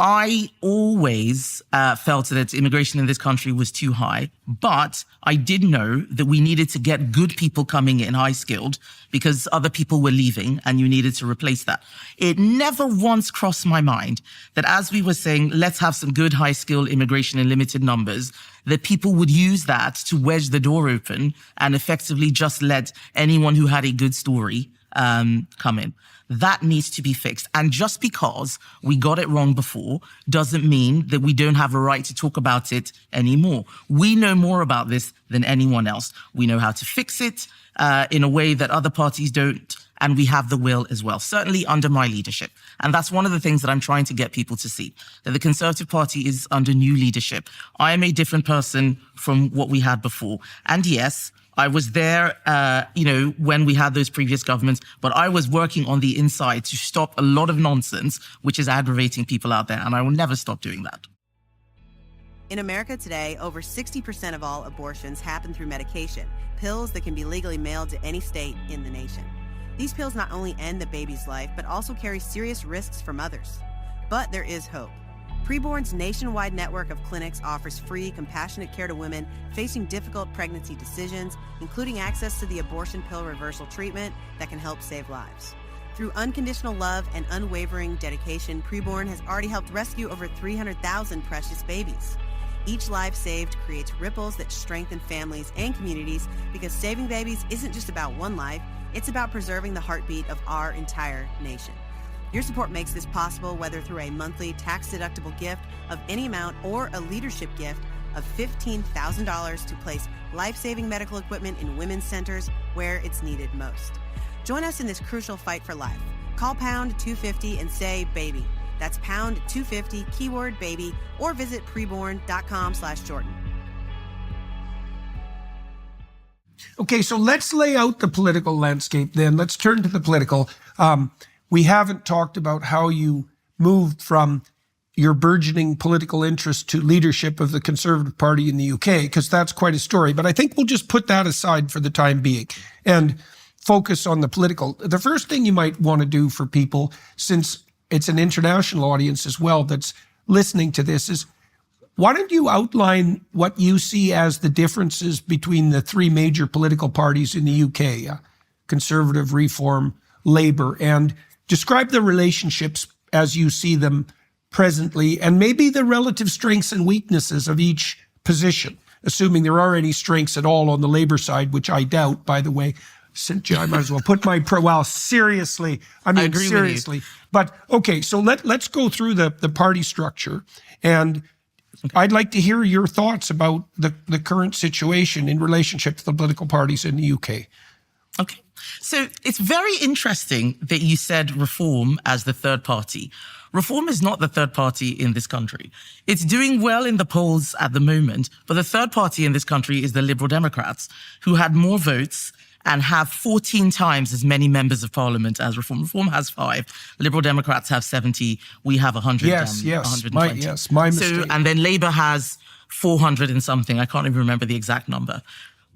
I always felt that immigration in this country was too high, but I did know that we needed to get good people coming in, high skilled, because other people were leaving and you needed to replace that. It never once crossed my mind that as we were saying, let's have some good high skilled immigration in limited numbers, that people would use that to wedge the door open and effectively just let anyone who had a good story come in. That needs to be fixed. And just because we got it wrong before doesn't mean that we don't have a right to talk about it anymore. We know more about this than anyone else. We know how to fix it in a way that other parties don't, and we have the will as well, certainly under my leadership. And that's one of the things that I'm trying to get people to see, that the Conservative Party is under new leadership. I am a different person from what we had before. And yes, I was there, when we had those previous governments, but I was working on the inside to stop a lot of nonsense, which is aggravating people out there, and I will never stop doing that. In America today, over 60% of all abortions happen through medication, pills that can be legally mailed to any state in the nation. These pills not only end the baby's life, but also carry serious risks for mothers. But there is hope. Preborn's nationwide network of clinics offers free, compassionate care to women facing difficult pregnancy decisions, including access to the abortion pill reversal treatment that can help save lives. Through unconditional love and unwavering dedication, Preborn has already helped rescue over 300,000 precious babies. Each life saved creates ripples that strengthen families and communities, because saving babies isn't just about one life, it's about preserving the heartbeat of our entire nation. Your support makes this possible, whether through a monthly tax-deductible gift of any amount or a leadership gift of $15,000 to place life-saving medical equipment in women's centers where it's needed most. Join us in this crucial fight for life. Call pound 250 and say baby. That's pound 250, keyword baby, or visit preborn.com/Jordan. Okay, so let's lay out the political landscape then. Let's turn to the political. We haven't talked about how you moved from your burgeoning political interest to leadership of the Conservative Party in the UK, because that's quite a story. But I think we'll just put that aside for the time being and focus on the political. The first thing you might want to do for people, since it's an international audience as well that's listening to this, is why don't you outline what you see as the differences between the three major political parties in the UK, Conservative, Reform, Labour, and describe the relationships as you see them presently, and maybe the relative strengths and weaknesses of each position, assuming there are any strengths at all on the Labour side, which I doubt, by the way. Cynthia, I might as well put my seriously. I mean, seriously. But okay, so let's go through the party structure, and I'd like to hear your thoughts about the current situation in relationship to the political parties in the UK. Okay. So it's very interesting that you said Reform as the third party. Reform is not the third party in this country. It's doing well in the polls at the moment, but the third party in this country is the Liberal Democrats, who had more votes and have 14 times as many members of parliament as Reform. Reform has 5. Liberal Democrats have 70. We have 100. Yes, 120. My mistake. So, and then Labour has 400 and something. I can't even remember the exact number.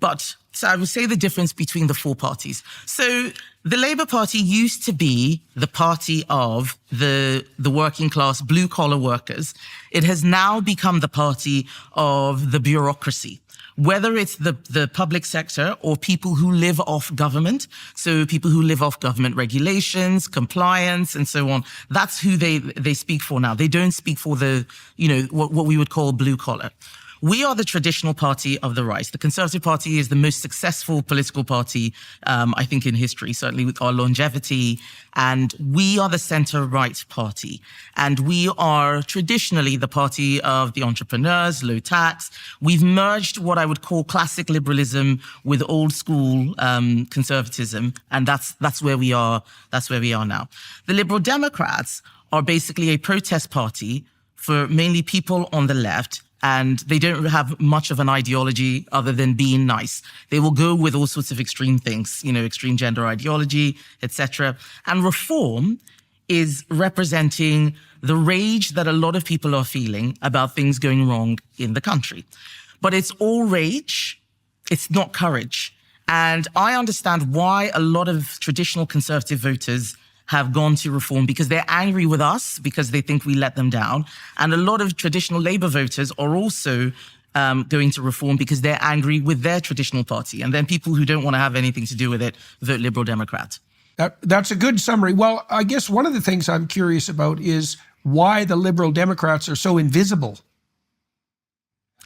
But so I would say the difference between the four parties. So the Labour Party used to be the party of the working class, blue collar workers. It has now become the party of the bureaucracy, whether it's the public sector or people who live off government. So people who live off government regulations, compliance, and so on. That's who they speak for now. They don't speak for what we would call blue collar. We are the traditional party of the right. The Conservative Party is the most successful political party, I think, in history, certainly with our longevity. And we are the center-right party. And we are traditionally the party of the entrepreneurs, low tax. We've merged what I would call classic liberalism with old school conservatism. And that's where we are. That's where we are now. The Liberal Democrats are basically a protest party for mainly people on the left, and they don't have much of an ideology other than being nice. They will go with all sorts of extreme things, extreme gender ideology, etc. And Reform is representing the rage that a lot of people are feeling about things going wrong in the country. But it's all rage. It's not courage. And I understand why a lot of traditional Conservative voters have gone to reform because they're angry with us because they think we let them down. And a lot of traditional Labour voters are also going to reform because they're angry with their traditional party. And then people who don't want to have anything to do with it vote Liberal Democrat. That's a good summary. Well, I guess one of the things I'm curious about is why the Liberal Democrats are so invisible.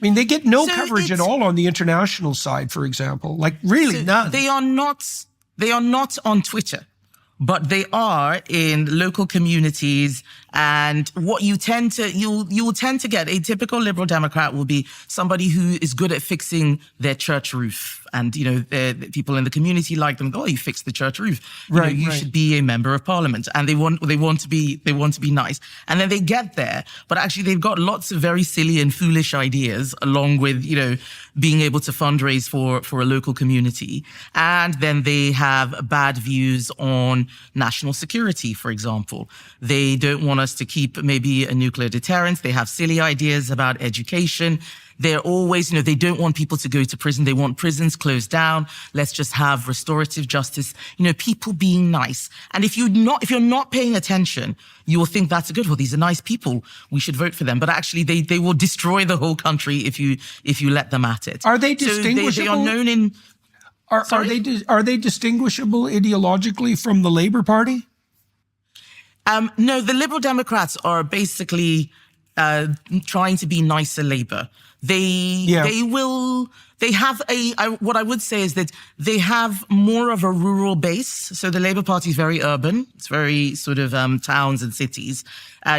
I mean, they get no coverage at all on the international side, for example. Like, really none. They are not on Twitter, but they are in local communities. And what you will tend to get, a typical Liberal Democrat will be somebody who is good at fixing their church roof. And, you know, the people in the community like them. Oh, you fixed the church roof. You should be a member of parliament. And they want to be nice. And then they get there, but actually they've got lots of very silly and foolish ideas along with, you know, being able to fundraise for a local community. And then they have bad views on national security, for example. They don't want us to keep maybe a nuclear deterrent. They have silly ideas about education. They're always, you know, they don't want people to go to prison. They want prisons closed down. Let's just have restorative justice. You know, people being nice. And if you're not paying attention, you will think that's good. Well, these are nice people. We should vote for them. But actually, they will destroy the whole country if you let them at it. Are they distinguishable? So they are known in. Are they distinguishable ideologically from the Labour Party? No, the Liberal Democrats are basically trying to be nicer Labour. They have what I would say is that they have more of a rural base. So the Labour Party is very urban. It's very sort of towns and cities.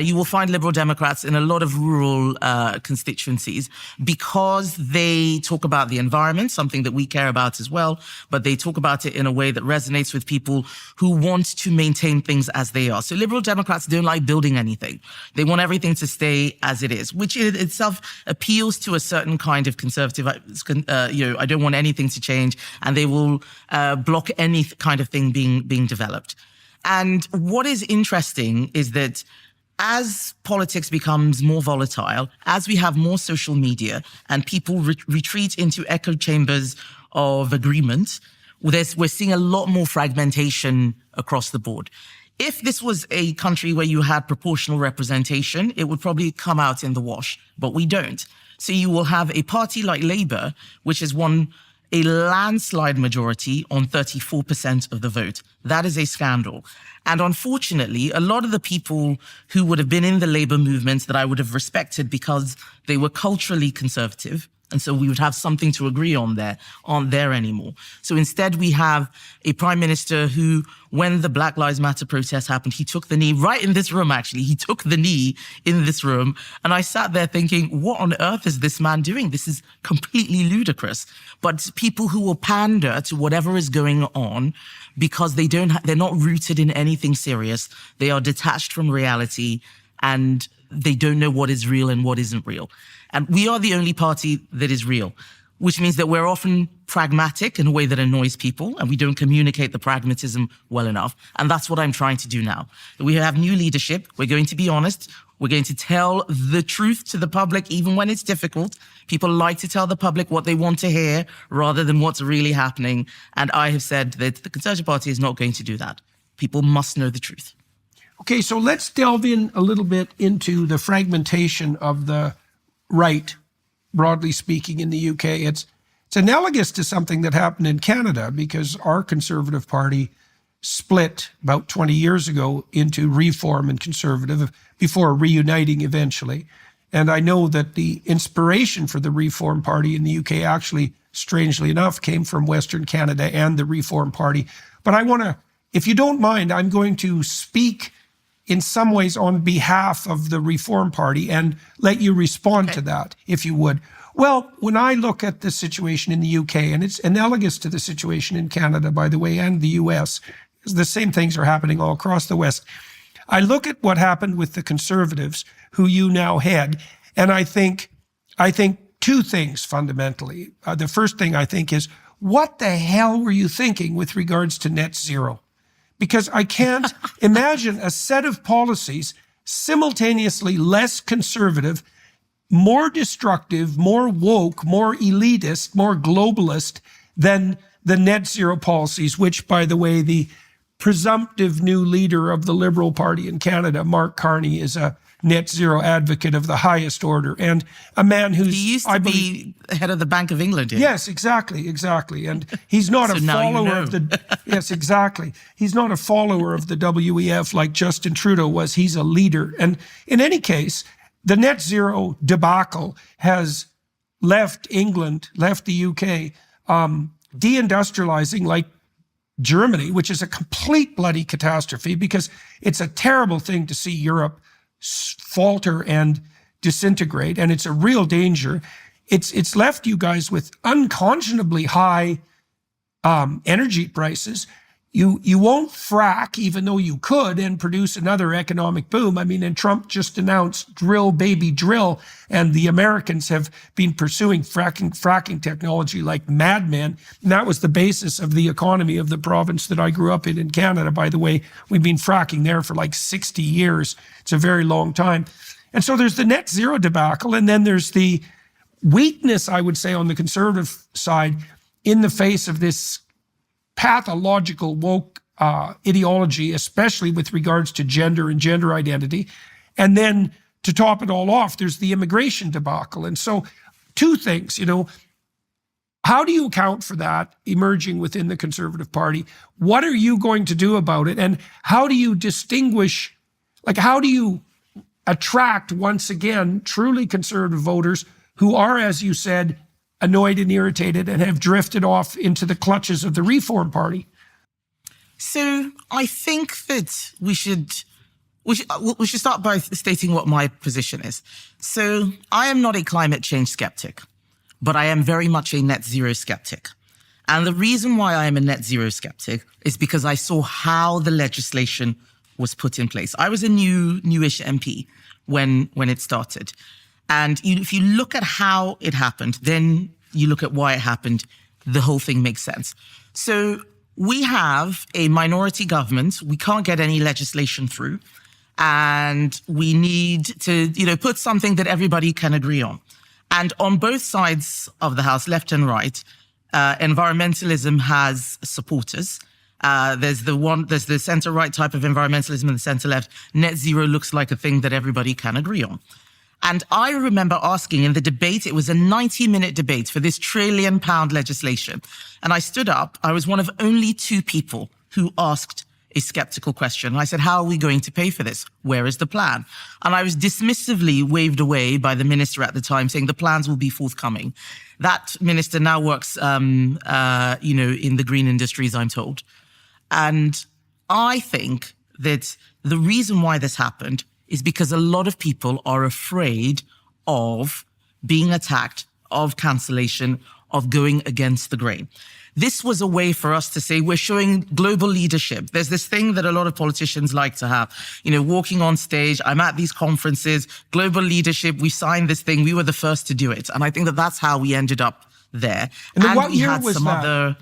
You will find Liberal Democrats in a lot of rural constituencies because they talk about the environment, something that we care about as well, but they talk about it in a way that resonates with people who want to maintain things as they are. So Liberal Democrats don't like building anything. They want everything to stay as it is, which in itself appeals to a certain kind of conservative, I don't want anything to change, and they will block any kind of thing being developed. And what is interesting is that as politics becomes more volatile, as we have more social media and people retreat into echo chambers of agreement, we're seeing a lot more fragmentation across the board. If this was a country where you had proportional representation, it would probably come out in the wash, but we don't. So you will have a party like Labour, which has won a landslide majority on 34% of the vote. That is a scandal. And unfortunately, a lot of the people who would have been in the Labour movement that I would have respected because they were culturally conservative, and so we would have something to agree on there, aren't there anymore. So instead, we have a prime minister who, when the Black Lives Matter protest happened, he took the knee right in this room, actually. He took the knee in this room. And I sat there thinking, what on earth is this man doing? This is completely ludicrous. But people who will pander to whatever is going on because they're not rooted in anything serious. They are detached from reality and they don't know what is real and what isn't real. And we are the only party that is real, which means that we're often pragmatic in a way that annoys people and we don't communicate the pragmatism well enough. And that's what I'm trying to do now. We have new leadership. We're going to be honest. We're going to tell the truth to the public, even when it's difficult. People like to tell the public what they want to hear rather than what's really happening. And I have said that the Conservative Party is not going to do that. People must know the truth. Okay, so let's delve in a little bit into the fragmentation of the right, broadly speaking, in the UK. It's analogous to something that happened in Canada because our Conservative Party split about 20 years ago into Reform and Conservative before reuniting eventually. And I know that the inspiration for the Reform Party in the UK actually, strangely enough, came from Western Canada and the Reform Party. But I want to, if you don't mind, I'm going to speak in some ways on behalf of the Reform Party and let you respond to that, if you would. Well, when I look at the situation in the UK, and it's analogous to the situation in Canada, by the way, and the US, the same things are happening all across the West. I look at what happened with the Conservatives, who you now head, and I think two things fundamentally. The first thing I think is, what the hell were you thinking with regards to net zero? Because I can't imagine a set of policies simultaneously less conservative, more destructive, more woke, more elitist, more globalist than the net zero policies, which, by the way, the presumptive new leader of the Liberal Party in Canada, Mark Carney, is a net zero advocate of the highest order, and a man who's... He used to be head of the Bank of England. Here. Yes, exactly. And he's not So a now you follower know. of the... Yes, exactly. He's not a follower of the WEF like Justin Trudeau was. He's a leader. And in any case, the net zero debacle has left England, left the UK, deindustrializing like Germany, which is a complete bloody catastrophe because it's a terrible thing to see Europe falter and disintegrate, and it's a real danger. It's left you guys with unconscionably high energy prices. You won't frack, even though you could, and produce another economic boom. I mean, and Trump just announced drill, baby, drill, and the Americans have been pursuing fracking technology like madmen. And that was the basis of the economy of the province that I grew up in Canada. By the way, we've been fracking there for like 60 years. It's a very long time. And so there's the net zero debacle, and then there's the weakness, I would say, on the Conservative side in the face of this pathological woke ideology, especially with regards to gender and gender identity. And then to top it all off, there's the immigration debacle. And so two things, how do you account for that emerging within the Conservative Party? What are you going to do about it? And how do you distinguish, how do you attract, once again, truly conservative voters who are, as you said, annoyed and irritated and have drifted off into the clutches of the Reform Party? So I think that we should start by stating what my position is. So I am not a climate change skeptic, but I am very much a net zero skeptic. And the reason why I am a net zero skeptic is because I saw how the legislation was put in place. I was a newish MP when it started. And if you look at how it happened, then you look at why it happened, the whole thing makes sense. So we have a minority government. We can't get any legislation through. And we need to, put something that everybody can agree on. And on both sides of the House, left and right, environmentalism has supporters. There's the center-right type of environmentalism and the center-left. Net zero looks like a thing that everybody can agree on. And I remember asking in the debate, it was a 90-minute debate for this £1 trillion legislation. And I stood up, I was one of only 2 people who asked a skeptical question. I said, how are we going to pay for this? Where is the plan? And I was dismissively waved away by the minister at the time, saying the plans will be forthcoming. That minister now works, in the green industries, I'm told. And I think that the reason why this happened is because a lot of people are afraid of being attacked, of cancellation, of going against the grain. This was a way for us to say we're showing global leadership. There's this thing that a lot of politicians like to have, walking on stage. I'm at these conferences, global leadership. We signed this thing. We were the first to do it. And I think that that's how we ended up there. And what year was that?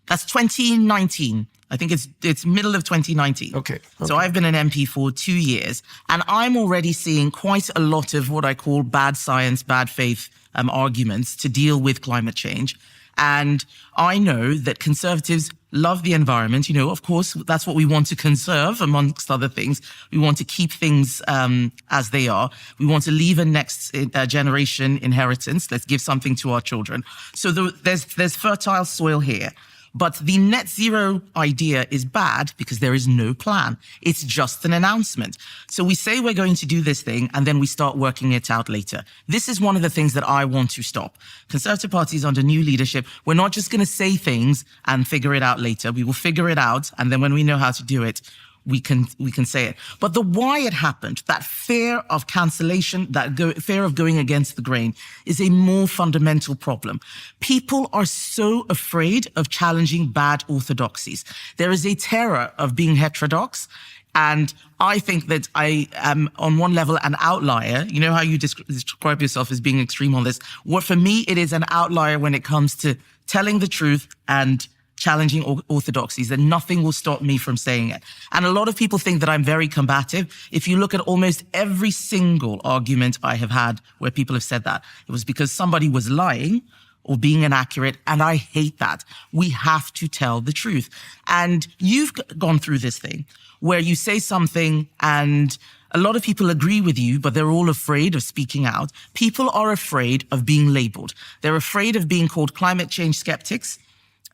That's 2019. I think it's middle of 2019. Okay. So I've been an MP for 2 years, and I'm already seeing quite a lot of what I call bad science, bad faith arguments to deal with climate change. And I know that Conservatives love the environment. Of course, that's what we want to conserve, amongst other things. We want to keep things as they are. We want to leave a next generation inheritance. Let's give something to our children. So there's fertile soil here. But the net zero idea is bad because there is no plan. It's just an announcement. So we say we're going to do this thing and then we start working it out later. This is one of the things that I want to stop. Conservative parties under new leadership, we're not just going to say things and figure it out later. We will figure it out. And then when we know how to do it, we can say it. But the why it happened, that fear of cancellation, fear of going against the grain, is a more fundamental problem. People are so afraid of challenging bad orthodoxies. There is a terror of being heterodox. And I think that I am, on one level, an outlier. You know how you describe yourself as being extreme on this? For me, it is an outlier when it comes to telling the truth and challenging orthodoxies, and nothing will stop me from saying it. And a lot of people think that I'm very combative. If you look at almost every single argument I have had where people have said that, it was because somebody was lying or being inaccurate. And I hate that. We have to tell the truth. And you've gone through this thing where you say something and a lot of people agree with you, but they're all afraid of speaking out. People are afraid of being labeled. They're afraid of being called climate change skeptics.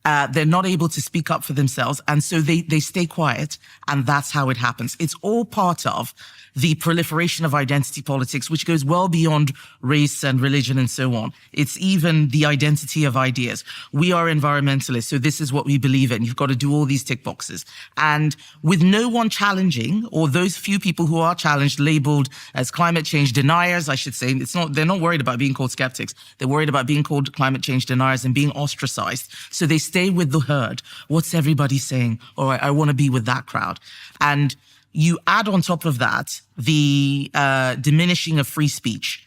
They're not able to speak up for themselves. And so they stay quiet. And that's how it happens. It's all part of the proliferation of identity politics, which goes well beyond race and religion and so on. It's even the identity of ideas. We are environmentalists, so this is what we believe in. You've got to do all these tick boxes. And with no one challenging, or those few people who are challenged, labeled as climate change deniers, I should say, they're not worried about being called skeptics. They're worried about being called climate change deniers and being ostracized. So they stay with the herd. What's everybody saying? All right, I want to be with that crowd. And you add on top of that the diminishing of free speech,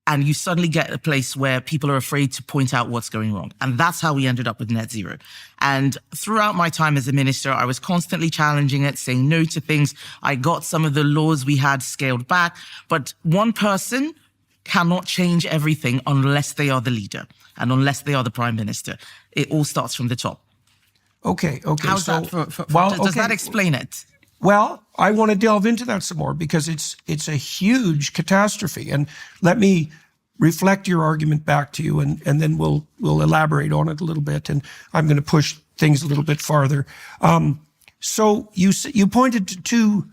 and you suddenly get a place where people are afraid to point out what's going wrong. And that's how we ended up with net zero. And throughout my time as a minister, I was constantly challenging it, saying no to things. I got some of the laws we had scaled back, but one person cannot change everything unless they are the leader and unless they are the prime minister. It all starts from the top. Okay. How's so, that does that explain it? Well, I want to delve into that some more because it's a huge catastrophe. And let me reflect your argument back to you, and then we'll elaborate on it a little bit. And I'm going to push things a little bit farther. So you pointed to two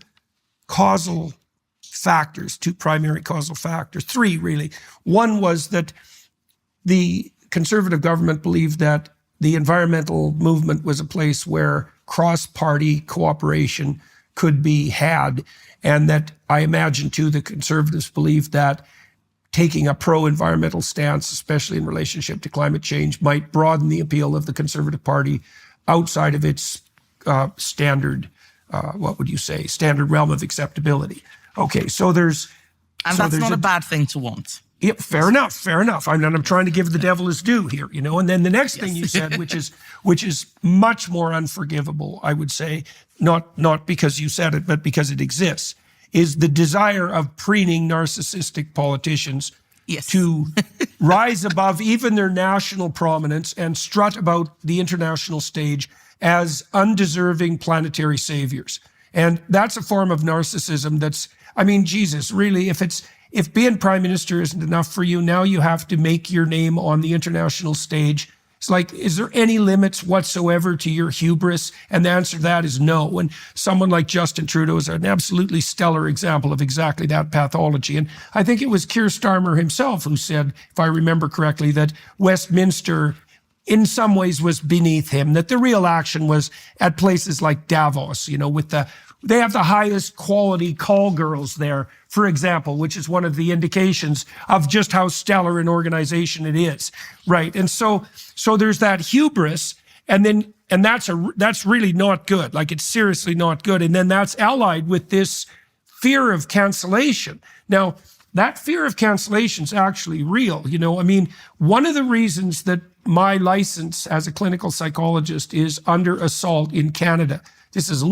causal factors, two primary causal factors, three really. One was that the Conservative government believed that the environmental movement was a place where cross-party cooperation could be had, and that I imagine too the Conservatives believed that taking a pro-environmental stance, especially in relationship to climate change, might broaden the appeal of the Conservative Party outside of its standard realm of acceptability. Okay, so there's... And that's not a bad thing to want. Yeah, fair enough. I'm trying to give the devil his due here, And then the next thing you said, which is much more unforgivable, I would say, not because you said it, but because it exists, is the desire of preening narcissistic politicians to rise above even their national prominence and strut about the international stage as undeserving planetary saviors. And that's a form of narcissism that's, Jesus, really, if being prime minister isn't enough for you, now you have to make your name on the international stage. It's like, is there any limits whatsoever to your hubris? And the answer to that is no. And someone like Justin Trudeau is an absolutely stellar example of exactly that pathology. And I think it was Keir Starmer himself who said, if I remember correctly, that Westminster in some ways was beneath him, that the real action was at places like Davos, they have the highest quality call girls there, for example, which is one of the indications of just how stellar an organization it is, right? And so there's that hubris, and that's really not good. Like, it's seriously not good. And then that's allied with this fear of cancellation. Now, that fear of cancellation is actually real. One of the reasons that my license as a clinical psychologist is under assault in Canada, this is the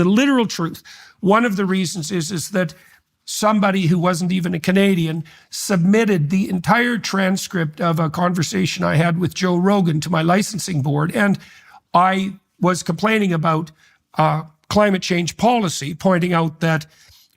literal truth. One of the reasons is that somebody who wasn't even a Canadian submitted the entire transcript of a conversation I had with Joe Rogan to my licensing board. And I was complaining about climate change policy, pointing out that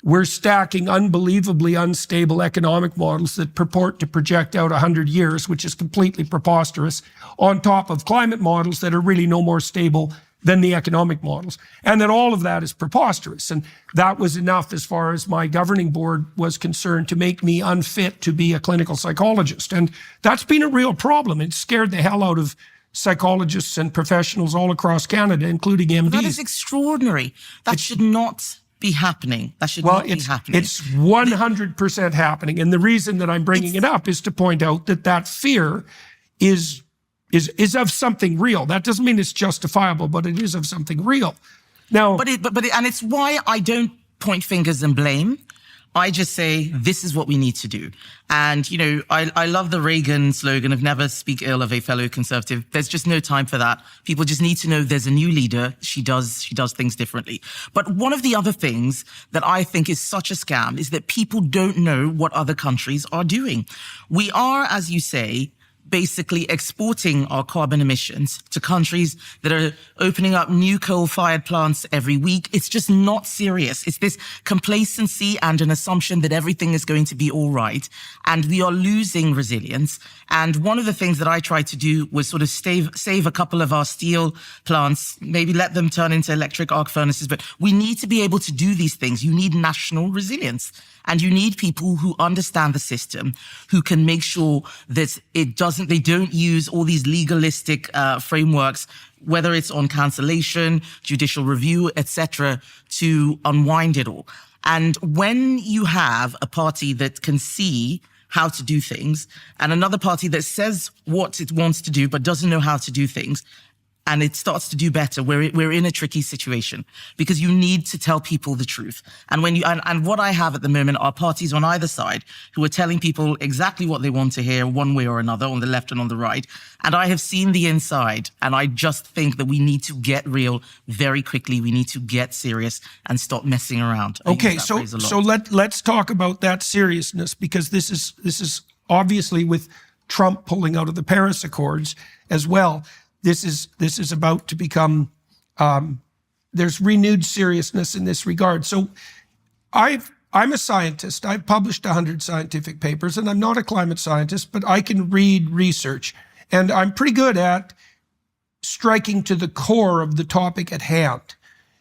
we're stacking unbelievably unstable economic models that purport to project out 100 years, which is completely preposterous, on top of climate models that are really no more stable than the economic models. And that all of that is preposterous. And that was enough as far as my governing board was concerned to make me unfit to be a clinical psychologist. And that's been a real problem. It scared the hell out of psychologists and professionals all across Canada, including MDs. That is extraordinary. That should not be happening. That should not be happening. It's 100% happening. And the reason that I'm bringing it up is to point out that fear is of something real. That doesn't mean it's justifiable, but it is of something real. Now, and it's why I don't point fingers and blame. I just say, this is what we need to do. And, you know, I love the Reagan slogan of never speak ill of a fellow conservative. There's just no time for that. People just need to know there's a new leader. She does things differently. But one of the other things that I think is such a scam is that people don't know what other countries are doing. We are, as you say, basically exporting our carbon emissions to countries that are opening up new coal-fired plants every week. It's just not serious. It's this complacency and an assumption that everything is going to be all right. And we are losing resilience. And one of the things that I tried to do was sort of save a couple of our steel plants, maybe let them turn into electric arc furnaces. But we need to be able to do these things. You need national resilience. And you need people who understand the system, who can make sure that they don't use all these legalistic frameworks, whether it's on cancellation, judicial review, etc., to unwind it all. And when you have a party that can see how to do things and another party that says what it wants to do but doesn't know how to do things, and it starts to do better, we're in a tricky situation because you need to tell people the truth. And and what I have at the moment are parties on either side who are telling people exactly what they want to hear one way or another, on the left and on the right. And I have seen the inside, and I just think that we need to get real very quickly. We need to get serious and stop messing around. Okay, so let's talk about that seriousness, because this is obviously with Trump pulling out of the Paris Accords as well. This is about to become, there's renewed seriousness in this regard. So I'm a scientist. I've published 100 scientific papers, and I'm not a climate scientist, but I can read research. And I'm pretty good at striking to the core of the topic at hand.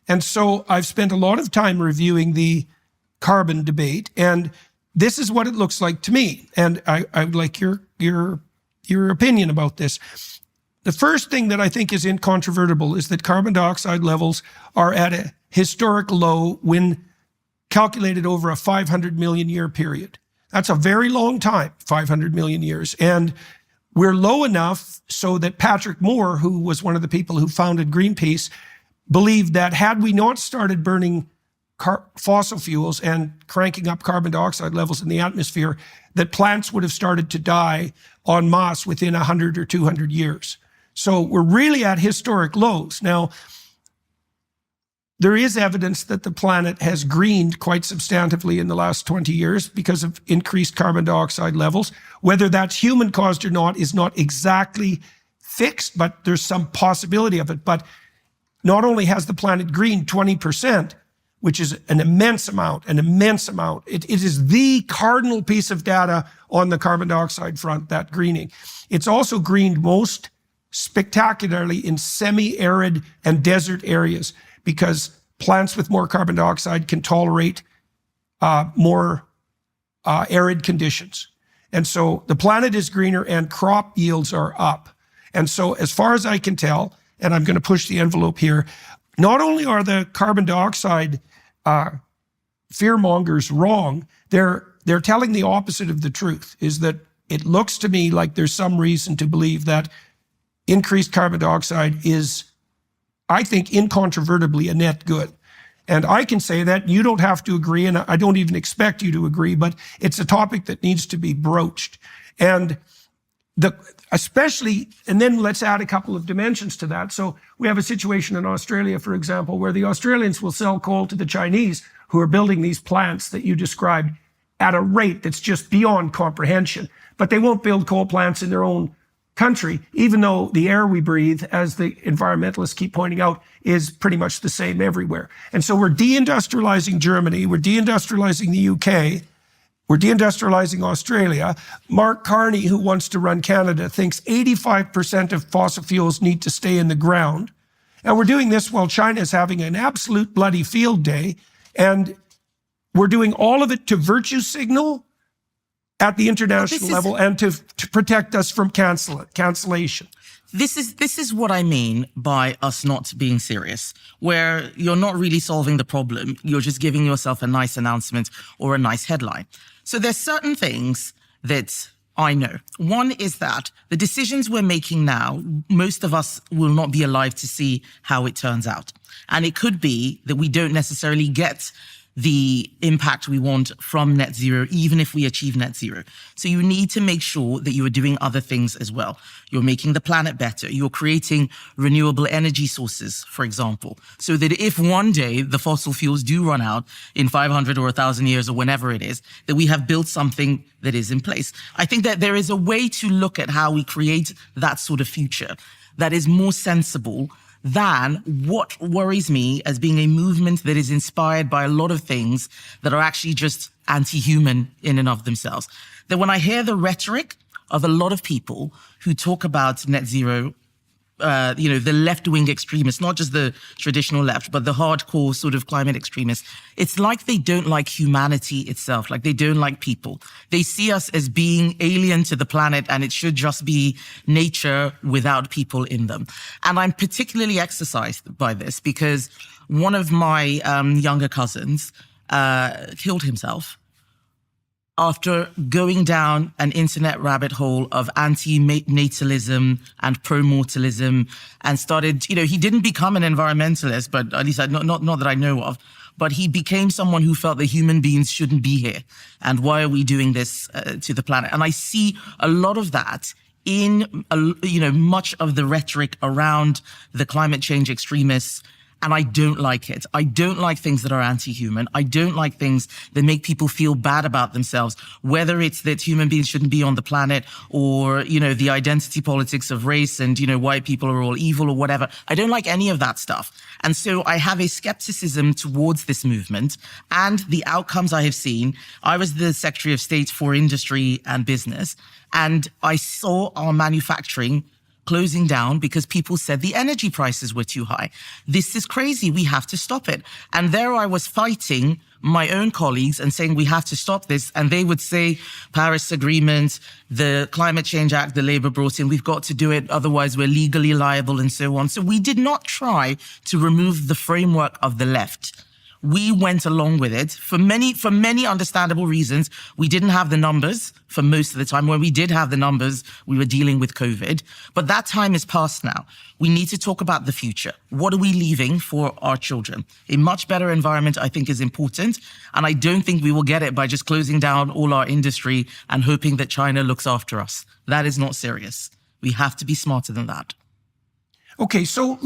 And so I've spent a lot of time reviewing the carbon debate, and this is what it looks like to me. And I would like your opinion about this. The first thing that I think is incontrovertible is that carbon dioxide levels are at a historic low when calculated over a 500 million year period. That's a very long time, 500 million years. And we're low enough so that Patrick Moore, who was one of the people who founded Greenpeace, believed that had we not started burning fossil fuels and cranking up carbon dioxide levels in the atmosphere, that plants would have started to die en masse within 100 or 200 years. So we're really at historic lows. Now, there is evidence that the planet has greened quite substantively in the last 20 years because of increased carbon dioxide levels. Whether that's human-caused or not is not exactly fixed, but there's some possibility of it. But not only has the planet greened 20%, which is an immense amount. It is the cardinal piece of data on the carbon dioxide front, that greening. It's also greened most spectacularly in semi-arid and desert areas because plants with more carbon dioxide can tolerate more arid conditions. And so the planet is greener and crop yields are up. And so as far as I can tell, and I'm going to push the envelope here, not only are the carbon dioxide fearmongers wrong, they're telling the opposite of the truth, is that it looks to me like there's some reason to believe that increased carbon dioxide is, I think, incontrovertibly a net good. And I can say that. You don't have to agree, and I don't even expect you to agree, but it's a topic that needs to be broached. And and then let's add a couple of dimensions to that. So we have a situation in Australia, for example, where the Australians will sell coal to the Chinese, who are building these plants that you described at a rate that's just beyond comprehension. But they won't build coal plants in their own country, even though the air we breathe, as the environmentalists keep pointing out, is pretty much the same everywhere. And so we're deindustrializing Germany, we're deindustrializing the UK, we're deindustrializing Australia. Mark Carney, who wants to run Canada, thinks 85% of fossil fuels need to stay in the ground. And we're doing this while China is having an absolute bloody field day. And we're doing all of it to virtue signal at the international level and to protect us from cancellation. This is what I mean by us not being serious, where you're not really solving the problem. You're just giving yourself a nice announcement or a nice headline. So there's certain things that I know. One is that the decisions we're making now, most of us will not be alive to see how it turns out. And it could be that we don't necessarily get the impact we want from net zero, even if we achieve net zero. So you need to make sure that you are doing other things as well. You're making the planet better. You're creating renewable energy sources, for example, so that if one day the fossil fuels do run out in 500 or 1,000 years or whenever it is, that we have built something that is in place. I think that there is a way to look at how we create that sort of future that is more sensible than what worries me as being a movement that is inspired by a lot of things that are actually just anti-human in and of themselves. That when I hear the rhetoric of a lot of people who talk about net zero, the left-wing extremists, not just the traditional left, but the hardcore sort of climate extremists, it's like they don't like humanity itself, like they don't like people. They see us as being alien to the planet and it should just be nature without people in them. And I'm particularly exercised by this because one of my younger cousins killed himself after going down an internet rabbit hole of anti-natalism and pro-mortalism and started, he didn't become an environmentalist, but at least not that I know of, but he became someone who felt that human beings shouldn't be here. And why are we doing this to the planet? And I see a lot of that in, much of the rhetoric around the climate change extremists. And I don't like it. I don't like things that are anti-human. I don't like things that make people feel bad about themselves, whether it's that human beings shouldn't be on the planet or, the identity politics of race and, white people are all evil or whatever. I don't like any of that stuff. And so I have a skepticism towards this movement and the outcomes I have seen. I was the Secretary of State for Industry and Business, and I saw our manufacturing closing down because people said the energy prices were too high. This is crazy. We have to stop it. And there I was fighting my own colleagues and saying we have to stop this. And they would say Paris Agreement, the Climate Change Act, the Labour brought in, we've got to do it. Otherwise we're legally liable and so on. So we did not try to remove the framework of the left. We went along with it for many understandable reasons. We didn't have the numbers for most of the time. When we did have the numbers, we were dealing with COVID. But that time is past now. We need to talk about the future. What are we leaving for our children? A much better environment, I think, is important. And I don't think we will get it by just closing down all our industry and hoping that China looks after us. That is not serious. We have to be smarter than that. Okay, so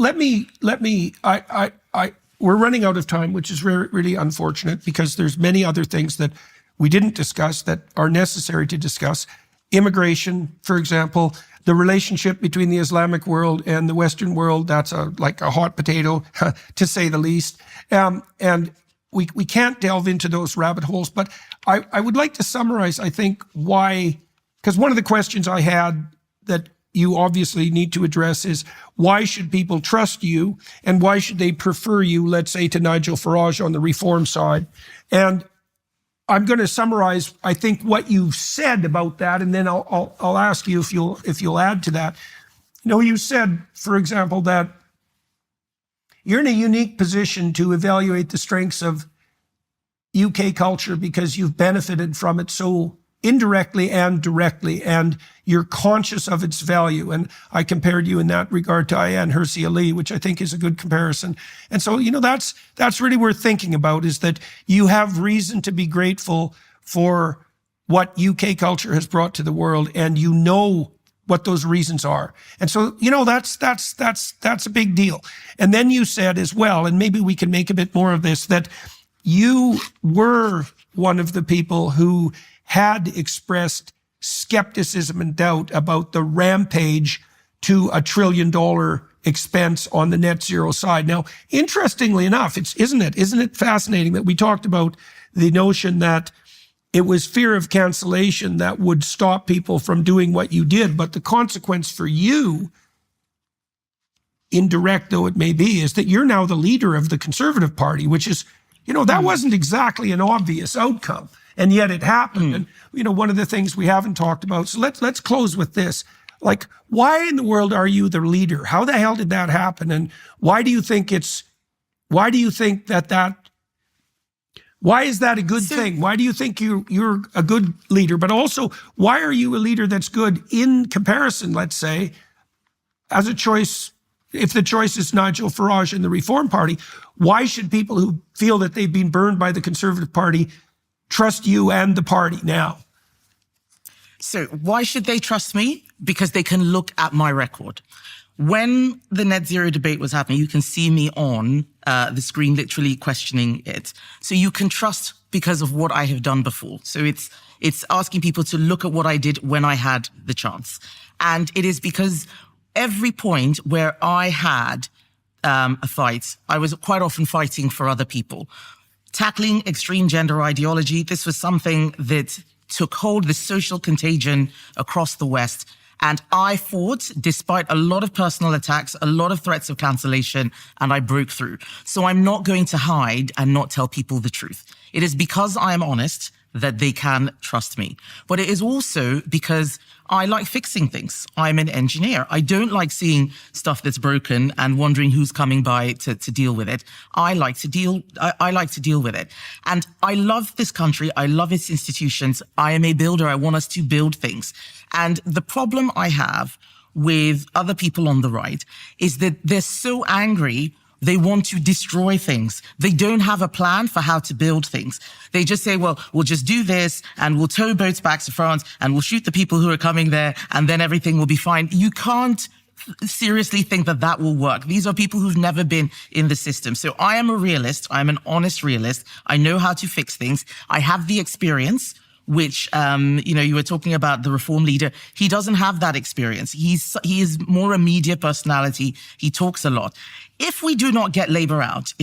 we're running out of time, which is really unfortunate because there's many other things that we didn't discuss that are necessary to discuss. Immigration, for example, the relationship between the Islamic world and the Western world, that's like a hot potato, to say the least. And we can't delve into those rabbit holes, but I would like to summarize, I think, why, because one of the questions I had that you obviously need to address is why should people trust you and why should they prefer you, let's say, to Nigel Farage on the reform side? And I'm going to summarize, I think, what you've said about that, and then I'll ask you if you'll add to that. You said, for example, that you're in a unique position to evaluate the strengths of UK culture because you've benefited from it so indirectly and directly, and you're conscious of its value. And I compared you in that regard to Ayaan Hirsi Ali, which I think is a good comparison. And so, that's really worth thinking about, is that you have reason to be grateful for what UK culture has brought to the world, and you know what those reasons are. And so, that's a big deal. And then you said as well, and maybe we can make a bit more of this, that you were one of the people who had expressed skepticism and doubt about the rampage to $1 trillion expense on the net zero side. Now, interestingly enough, isn't it fascinating that we talked about the notion that it was fear of cancellation that would stop people from doing what you did, but the consequence for you, indirect though it may be, is that you're now the leader of the Conservative Party, which is, that wasn't exactly an obvious outcome. And yet it happened. And, one of the things we haven't talked about, so let's close with this. Like, why in the world are you the leader? How the hell did that happen? And why do you think that why is that a good thing? Why do you think you're a good leader? But also, why are you a leader that's good in comparison, let's say, as a choice if the choice is Nigel Farage and the Reform Party, why should people who feel that they've been burned by the Conservative Party trust you and the party now? So why should they trust me? Because they can look at my record. When the net zero debate was happening, you can see me on the screen literally questioning it. So you can trust because of what I have done before. So it's asking people to look at what I did when I had the chance. And it is because every point where I had a fight, I was quite often fighting for other people. Tackling extreme gender ideology, this was something that took hold, the social contagion across the West. And I fought despite a lot of personal attacks, a lot of threats of cancellation, and I broke through. So I'm not going to hide and not tell people the truth. It is because I am honest that they can trust me. But it is also because I like fixing things. I'm an engineer. I don't like seeing stuff that's broken and wondering who's coming by to deal with it. I like to deal with it. And I love this country. I love its institutions. I am a builder. I want us to build things. And the problem I have with other people on the right is that they're so angry. They want to destroy things. They don't have a plan for how to build things. They just say, well, we'll just do this and we'll tow boats back to France and we'll shoot the people who are coming there and then everything will be fine. You can't seriously think that that will work. These are people who've never been in the system. So I am a realist. I'm an honest realist. I know how to fix things. I have the experience, which, you were talking about the Reform leader. He doesn't have that experience. He is more a media personality. He talks a lot. If we do not get Labour out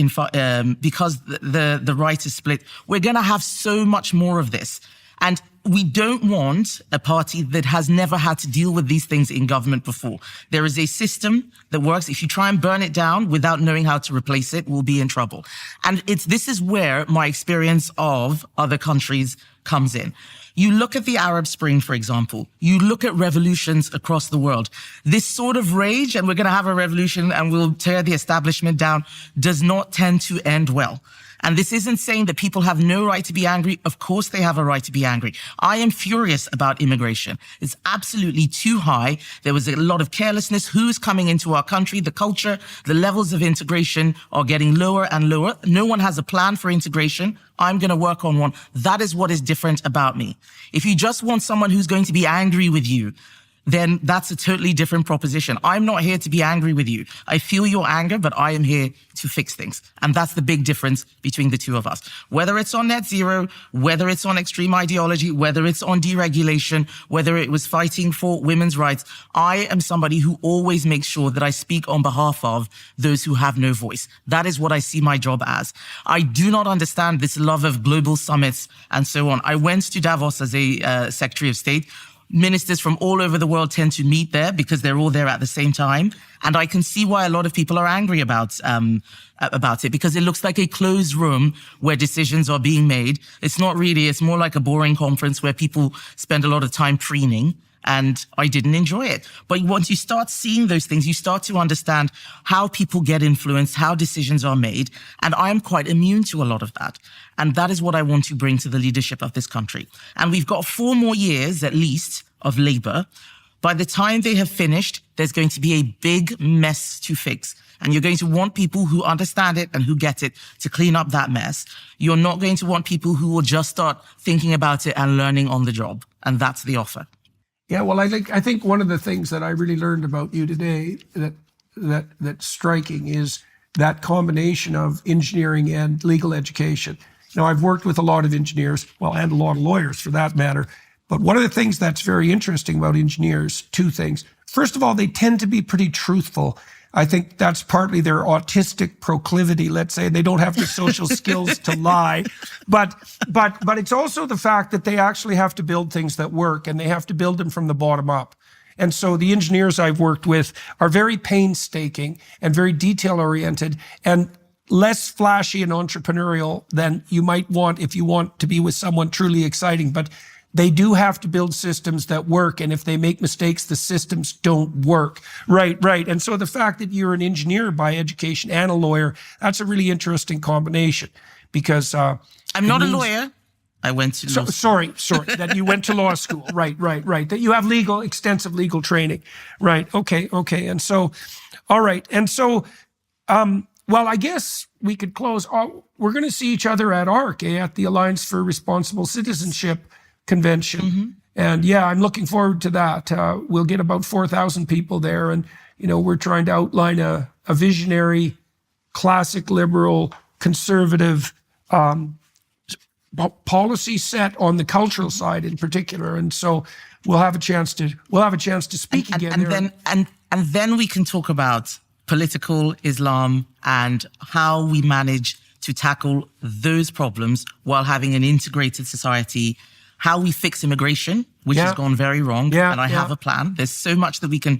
because the right is split, we're going to have so much more of this. And we don't want a party that has never had to deal with these things in government before. There is a system that works. If you try and burn it down without knowing how to replace it, we'll be in trouble. And this is where my experience of other countries comes in. You look at the Arab Spring, for example. You look at revolutions across the world. This sort of rage, and we're going to have a revolution and we'll tear the establishment down, does not tend to end well. And this isn't saying that people have no right to be angry. Of course they have a right to be angry. I am furious about immigration. It's absolutely too high. There was a lot of carelessness. Who's coming into our country? The culture, the levels of integration are getting lower and lower. No one has a plan for integration. I'm going to work on one. That is what is different about me. If you just want someone who's going to be angry with you, then that's a totally different proposition. I'm not here to be angry with you. I feel your anger, but I am here to fix things. And that's the big difference between the two of us. Whether it's on net zero, whether it's on extreme ideology, whether it's on deregulation, whether it was fighting for women's rights, I am somebody who always makes sure that I speak on behalf of those who have no voice. That is what I see my job as. I do not understand this love of global summits and so on. I went to Davos as a Secretary of State. Ministers from all over the world tend to meet there because they're all there at the same time. And I can see why a lot of people are angry about it, because it looks like a closed room where decisions are being made. It's not really, it's more like a boring conference where people spend a lot of time preening. And I didn't enjoy it. But once you start seeing those things, you start to understand how people get influenced, how decisions are made. And I am quite immune to a lot of that. And that is what I want to bring to the leadership of this country. And we've got 4 more years, at least, of Labour. By the time they have finished, there's going to be a big mess to fix. And you're going to want people who understand it and who get it to clean up that mess. You're not going to want people who will just start thinking about it and learning on the job. And that's the offer. Yeah, well, I think one of the things that I really learned about you today that's striking is that combination of engineering and legal education. Now, I've worked with a lot of engineers, well, and a lot of lawyers for that matter. But one of the things that's very interesting about engineers, 2 things. First of all, they tend to be pretty truthful. I think that's partly their autistic proclivity, let's say. They don't have the social skills to lie. But it's also the fact that they actually have to build things that work, and they have to build them from the bottom up. And so the engineers I've worked with are very painstaking and very detail-oriented and less flashy and entrepreneurial than you might want if you want to be with someone truly exciting. But they do have to build systems that work. And if they make mistakes, the systems don't work. Right. And so the fact that you're an engineer by education and a lawyer, that's a really interesting combination because... I'm not a lawyer. I went to law Sorry, that you went to law school. Right. That you have extensive legal training. Right. Okay. And so, all right. And so, well, I guess we could close. We're going to see each other at ARC, at the Alliance for Responsible Citizenship Convention. Mm-hmm. And yeah, I'm looking forward to that. We'll get about 4,000 people there. And, we're trying to outline a visionary, classic liberal, conservative policy set on the cultural side in particular. And so we'll have a chance to speak again. And then we can talk about political Islam and how we manage to tackle those problems while having an integrated society, how we fix immigration, which has gone very wrong. And I have a plan. There's so much that we can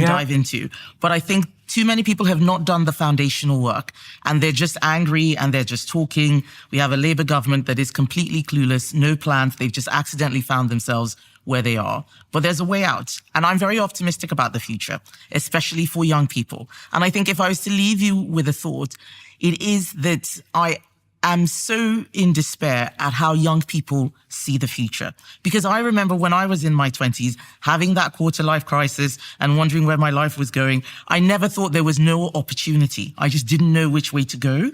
dive into. But I think too many people have not done the foundational work, and they're just angry and they're just talking. We have a Labour government that is completely clueless, no plans. They've just accidentally found themselves where they are. But there's a way out. And I'm very optimistic about the future, especially for young people. And I think if I was to leave you with a thought, it is that I am so in despair at how young people see the future. Because I remember when I was in my 20s, having that quarter life crisis and wondering where my life was going. I never thought there was no opportunity. I just didn't know which way to go.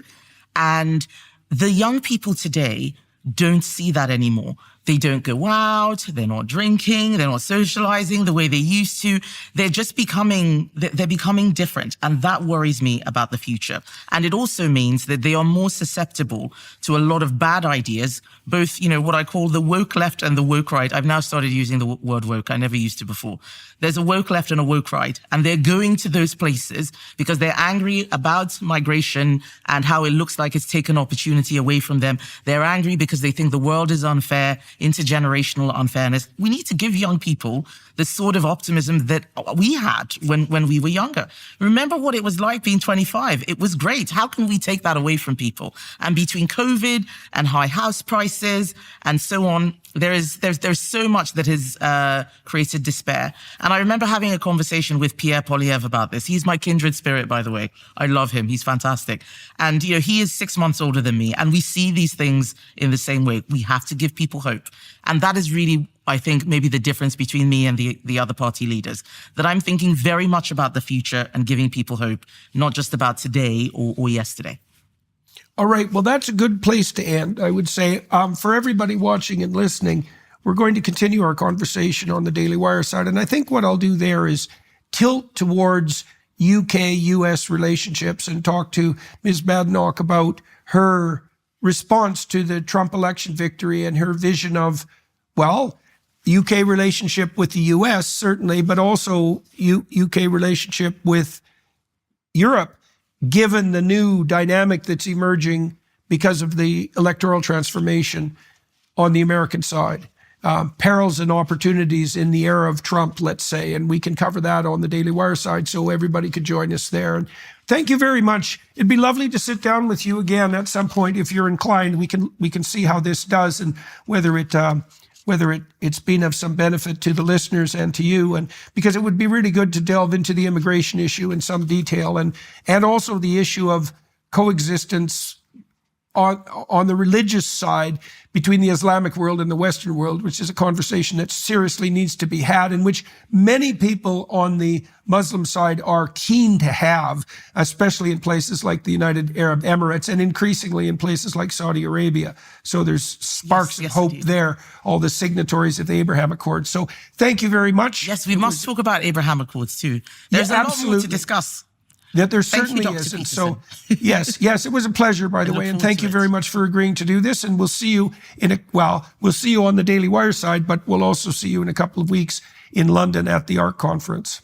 And the young people today don't see that anymore. They don't go out, they're not drinking, they're not socializing the way they used to. They're just becoming different. And that worries me about the future. And it also means that they are more susceptible to a lot of bad ideas, both, what I call the woke left and the woke right. I've now started using the word woke. I never used to before. There's a woke left and a woke right. And they're going to those places because they're angry about migration and how it looks like it's taken opportunity away from them. They're angry because they think the world is unfair, intergenerational unfairness. We need to give young people the sort of optimism that we had when we were younger. Remember what it was like being 25. It was great. How can we take that away from people? And between COVID and high house prices and so on, there's so much that has created despair. And I remember having a conversation with Pierre Poilievre about this. He's my kindred spirit, by the way. I love him. He's fantastic. And, he is 6 months older than me. And we see these things in the same way. We have to give people hope. And that is really, I think, maybe the difference between me and the other party leaders, that I'm thinking very much about the future and giving people hope, not just about today or yesterday. All right. Well, that's a good place to end, I would say. For everybody watching and listening, we're going to continue our conversation on the Daily Wire side. And I think what I'll do there is tilt towards UK-US relationships and talk to Ms. Badenoch about her response to the Trump election victory and her vision of, well, UK relationship with the US, certainly, but also UK relationship with Europe, given the new dynamic that's emerging because of the electoral transformation on the American side. Perils and opportunities in the era of Trump, let's say, and we can cover that on the Daily Wire side so everybody could join us there. And thank you very much. It'd be lovely to sit down with you again at some point if you're inclined. We can see how this does and whether it's been of some benefit to the listeners and to you, and because it would be really good to delve into the immigration issue in some detail and also the issue of coexistence on the religious side between the Islamic world and the Western world, which is a conversation that seriously needs to be had, and which many people on the Muslim side are keen to have, especially in places like the United Arab Emirates and increasingly in places like Saudi Arabia. So there's sparks of hope indeed. There, all the signatories of the Abraham Accords. So thank you very much. Yes, we must talk about Abraham Accords too. There's a lot more to discuss. That there certainly is. And so, yes, it was a pleasure, by the way. And thank you very much for agreeing to do this. And we'll see you we'll see you on the Daily Wire side, but we'll also see you in a couple of weeks in London at the ARC conference.